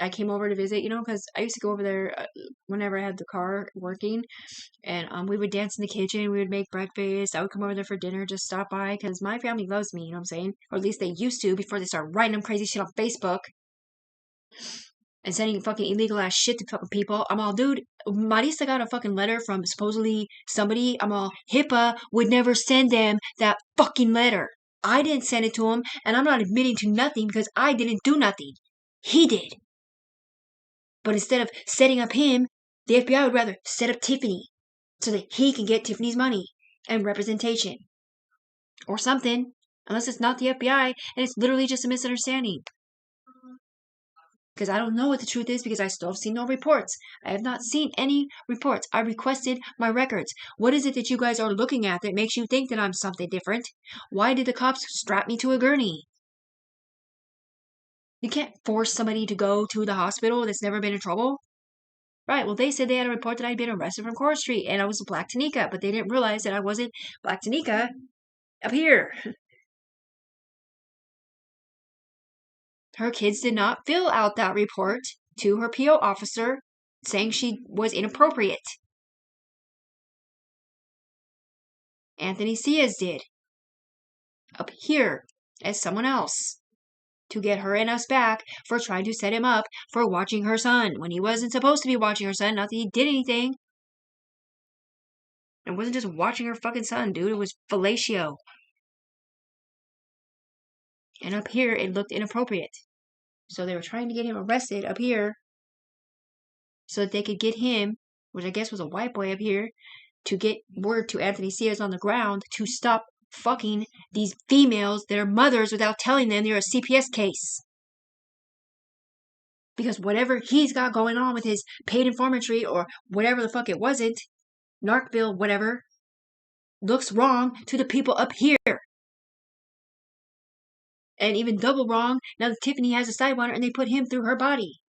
I came over to visit, because I used to go over there whenever I had the car working, and we would dance in the kitchen, we would make breakfast, I would come over there for dinner, just stop by, because my family loves me, you know what I'm saying? Or at least they used to, before they started writing them crazy shit on Facebook, and sending fucking illegal ass shit to fucking people. I'm all, dude, Marisa got a fucking letter from supposedly somebody, I'm all, HIPAA would never send them that fucking letter. I didn't send it to him, and I'm not admitting to nothing because I didn't do nothing. He did. But instead of setting up him, the FBI would rather set up Tiffany so that he can get Tiffany's money and representation. Or something. Unless it's not the FBI and it's literally just a misunderstanding. Because I don't know what the truth is because I still have seen no reports. I have not seen any reports. I requested my records. What is it that you guys are looking at that makes you think that I'm something different? Why did the cops strap me to a gurney? You can't force somebody to go to the hospital that's never been in trouble. Right, well, they said they had a report that I'd been arrested from Court Street and I was a Black Tanika, but they didn't realize that I wasn't Black Tanika up here. Her kids did not fill out that report to her PO officer saying she was inappropriate. Anthony Ciaz did. Up here as someone else. To get her and us back for trying to set him up for watching her son when he wasn't supposed to be watching her son. Not that he did anything. It wasn't just watching her fucking son, dude. It was fellatio. And up here, it looked inappropriate. So they were trying to get him arrested up here so that they could get him, which I guess was a white boy up here, to get word to Anthony Ciaz on the ground to stop fucking these females that are mothers without telling them they're a CPS case. Because whatever he's got going on with his paid informantry or whatever the fuck it wasn't, Narcville, whatever, looks wrong to the people up here. And even double wrong now that Tiffany has a sidewinder and they put him through her body.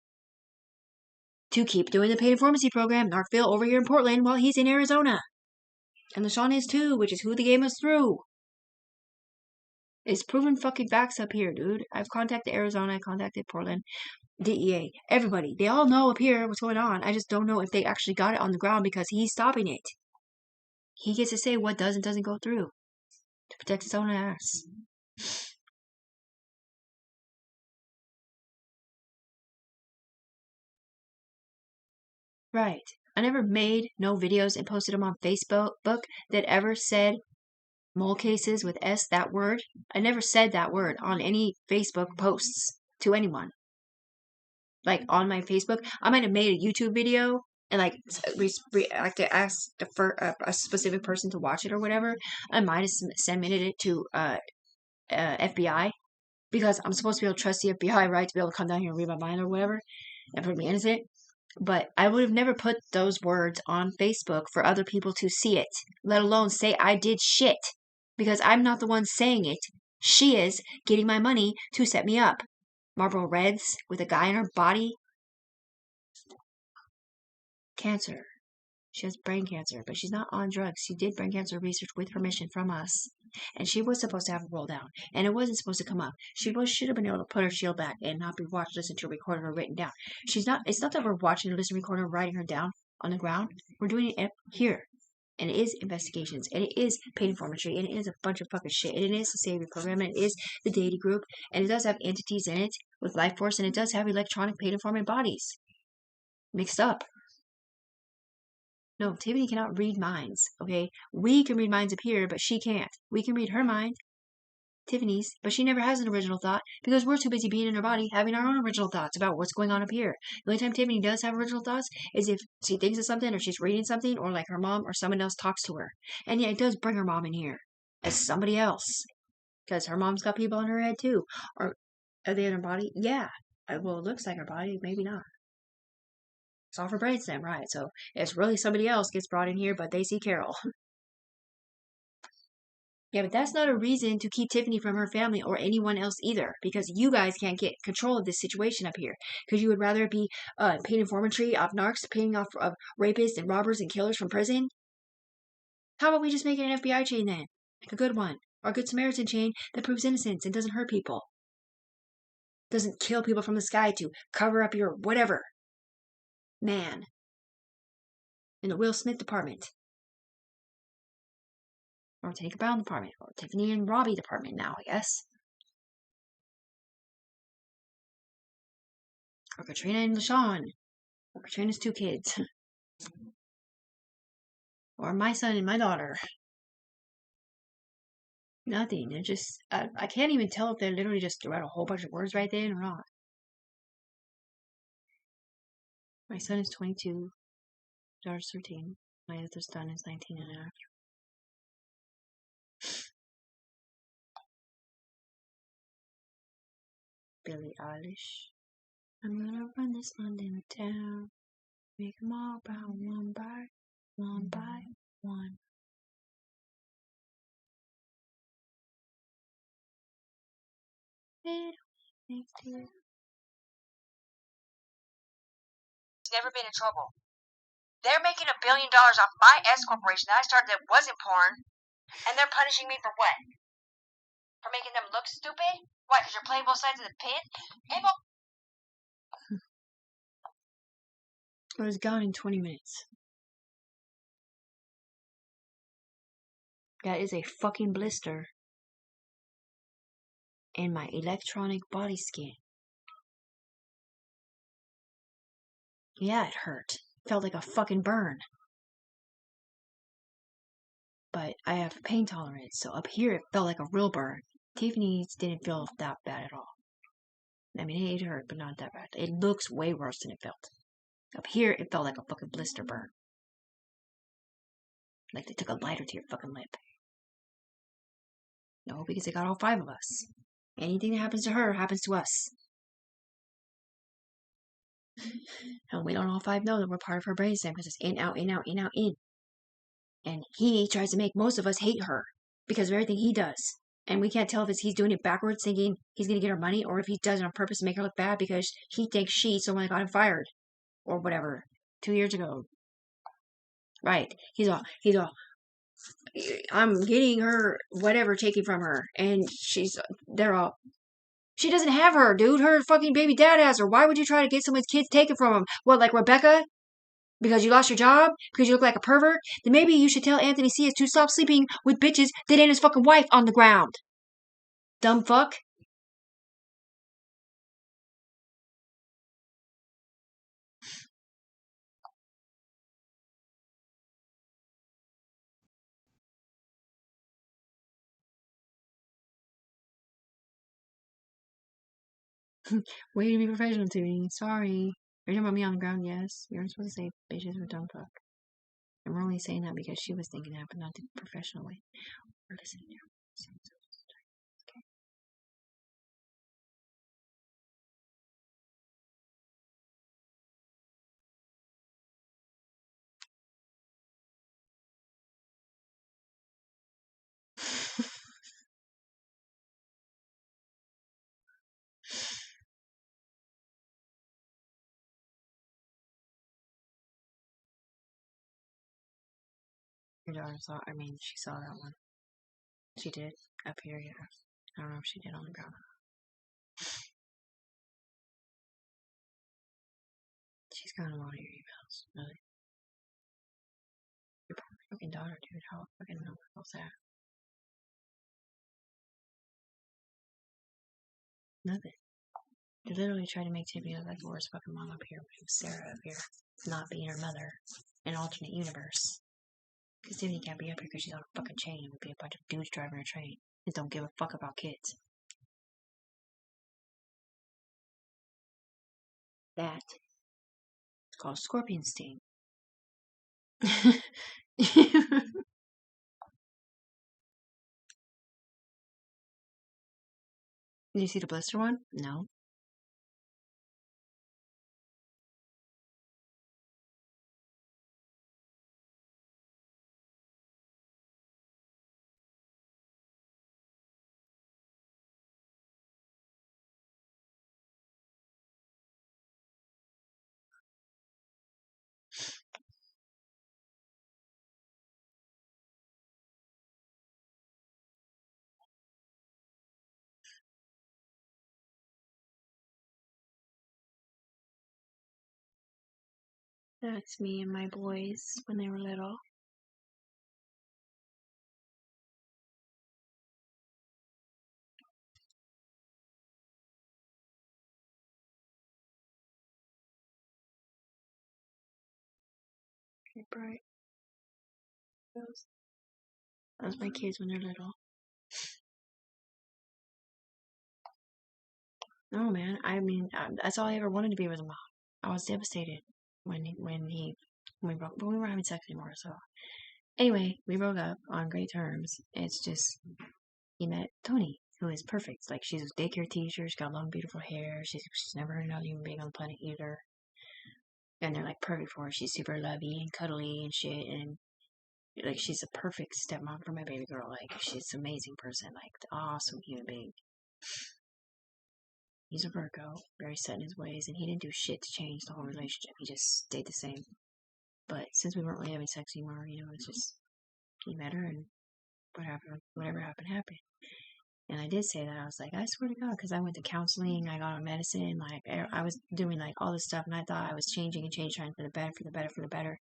To keep doing the paid informancy program, Narcville over here in Portland while he's in Arizona. And LaShawn is too, which is who the game is through. It's proven fucking facts up here, dude. I've contacted Arizona, I contacted Portland, DEA, everybody. They all know up here what's going on. I just don't know if they actually got it on the ground because he's stopping it. He gets to say what does and doesn't go through to protect his own ass. Right. I never made no videos and posted them on Facebook that ever said mole cases with S, that word. I never said that word on any Facebook posts to anyone. Like on my Facebook, I might have made a YouTube video and like to ask a specific person to watch it or whatever. I might have submitted it to FBI because I'm supposed to be able to trust the FBI, right, to be able to come down here and read my mind or whatever and prove me innocent. But I would have never put those words on Facebook for other people to see it, let alone say I did shit, because I'm not the one saying it. She is getting my money to set me up. Marlboro Reds with a guy in her body. Cancer. She has brain cancer, but she's not on drugs. She did brain cancer research with permission from us. And she was supposed to have a roll down. And it wasn't supposed to come up. She should have been able to put her shield back and not be watched, listened to, recorded, or written down. It's not that we're watching, listening, recording, or writing her down on the ground. We're doing it here. And it is investigations. And it is paid informantry. And it is a bunch of fucking shit. And it is the Savior Program. And it is the Deity Group. And it does have entities in it with life force. And it does have electronic paid informant bodies. Mixed up. No, Tiffany cannot read minds, okay? We can read minds up here, but she can't. We can read her mind, Tiffany's, but she never has an original thought because we're too busy being in her body having our own original thoughts about what's going on up here. The only time Tiffany does have original thoughts is if she thinks of something or she's reading something or like her mom or someone else talks to her. And yeah, it does bring her mom in here as somebody else because her mom's got people in her head too. Or are they in her body? Yeah. Well, it looks like her body, maybe not. It's all for brainstem, right? So it's really somebody else gets brought in here, but they see Carol. Yeah, but that's not a reason to keep Tiffany from her family or anyone else either, because you guys can't get control of this situation up here. Because you would rather it be paid informantry of narcs, paying off of rapists and robbers and killers from prison. How about we just make it an FBI chain then? Like a good one. Or a good Samaritan chain that proves innocence and doesn't hurt people. Doesn't kill people from the sky to cover up your whatever. Man. In the Will Smith department. Or Tanika Brown department. Or Tiffany and Robbie department now, I guess. Or Katrina and LaShawn. Or Katrina's 2 kids. Or my son and my daughter. Nothing. It just, I can't even tell if they literally just threw out a whole bunch of words right then or not. My son is 22. Daughter's 13. My other son is 19 and a half. Billie Eilish. I'm gonna run this London town. Make them all brown one by one. He's never been in trouble. They're making $1 billion off my S corporation that I started that wasn't porn, and they're punishing me for what? For making them look stupid? Why? Because you're playing both sides of the pin? It was gone in 20 minutes. That is a fucking blister in my electronic body skin. Yeah, it hurt. Felt like a fucking burn. But I have pain tolerance, so up here it felt like a real burn. Tiffany's didn't feel that bad at all. I mean, it hurt, but not that bad. It looks way worse than it felt. Up here, it felt like a fucking blister burn. Like they took a lighter to your fucking lip. No, because they got all 5 of us. Anything that happens to her happens to us. And we don't all 5 know that we're part of her brainstem because it's in, out, in, out, in, out, in. And he tries to make most of us hate her because of everything he does. And we can't tell if he's doing it backwards, thinking he's going to get her money, or if he does it on purpose to make her look bad because he thinks she's someone that got him fired. Or whatever. 2 years ago. Right. He's all, I'm getting her whatever taken from her. And they're all, she doesn't have her, dude. Her fucking baby dad has her. Why would you try to get someone's kids taken from him? What, like Rebecca? Because you lost your job? Because you look like a pervert? Then maybe you should tell Anthony C. to stop sleeping with bitches that ain't his fucking wife on the ground. Dumb fuck. Way to be professional, Tiffany. Sorry. Are you talking about me on the ground? Yes. You're supposed to say bitches with dumb fuck. And we're only saying that because she was thinking that, but not the professional way. We're listening now. Okay. Your daughter saw, she saw that one. She did. Up here, yeah. I don't know if she did on the ground. She's got a lot of your emails, really. Your fucking daughter, dude. How fucking was that? Nothing. They literally tried to make Tiffany look like the worst fucking mom up here when it was Sarah up here, not being her mother, in an alternate universe. Because Tiffany can't be up here because she's on a fucking chain and would be a bunch of dudes driving her train and don't give a fuck about kids. That is called scorpion sting. Did you see the blister one? No. That's me and my boys when they were little. Okay, bright. That was my kids when they're little. No, man. That's all I ever wanted to be was a mom. I was devastated when we broke, but we weren't having sex anymore. So anyway, we broke up on great terms. It's just he met Tony, who is perfect. Like, she's a daycare teacher. She's got long, beautiful hair. She's never heard another human being on the planet either. And they're like perfect for her. She's super lovey and cuddly and shit. And like, she's a perfect stepmom for my baby girl. Like, she's an amazing person. Like, the awesome human being. He's a Virgo, very set in his ways, and he didn't do shit to change the whole relationship. He just stayed the same. But since we weren't really having sex anymore, it's just he met her, and whatever happened, happened. And I did say that. I was like, I swear to God, because I went to counseling, I got on medicine, like I was doing like all this stuff, and I thought I was changing, trying for the better.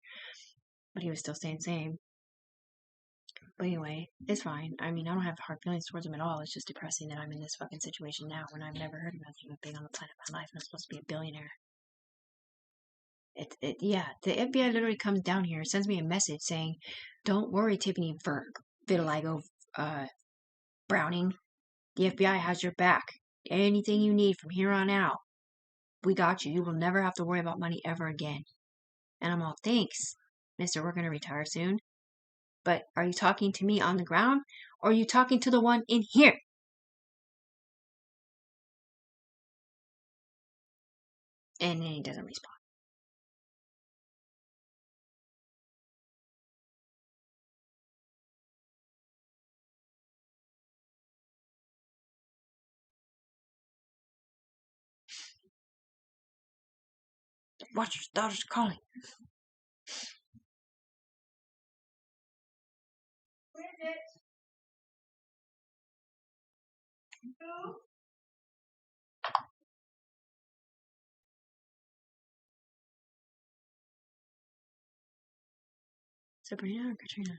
But he was still staying the same. But anyway, it's fine. I don't have hard feelings towards him at all. It's just depressing that I'm in this fucking situation now when I've never heard of another human being on the planet in my life and I'm supposed to be a billionaire. Yeah, the FBI literally comes down here, sends me a message saying, "Don't worry, Tiffany Vitiligo, Browning. The FBI has your back. Anything you need from here on out, we got you. You will never have to worry about money ever again." And I'm all, thanks, mister, we're going to retire soon. But are you talking to me on the ground, or are you talking to the one in here? And then he doesn't respond. Watch your daughter's calling. Sabrina or Katrina?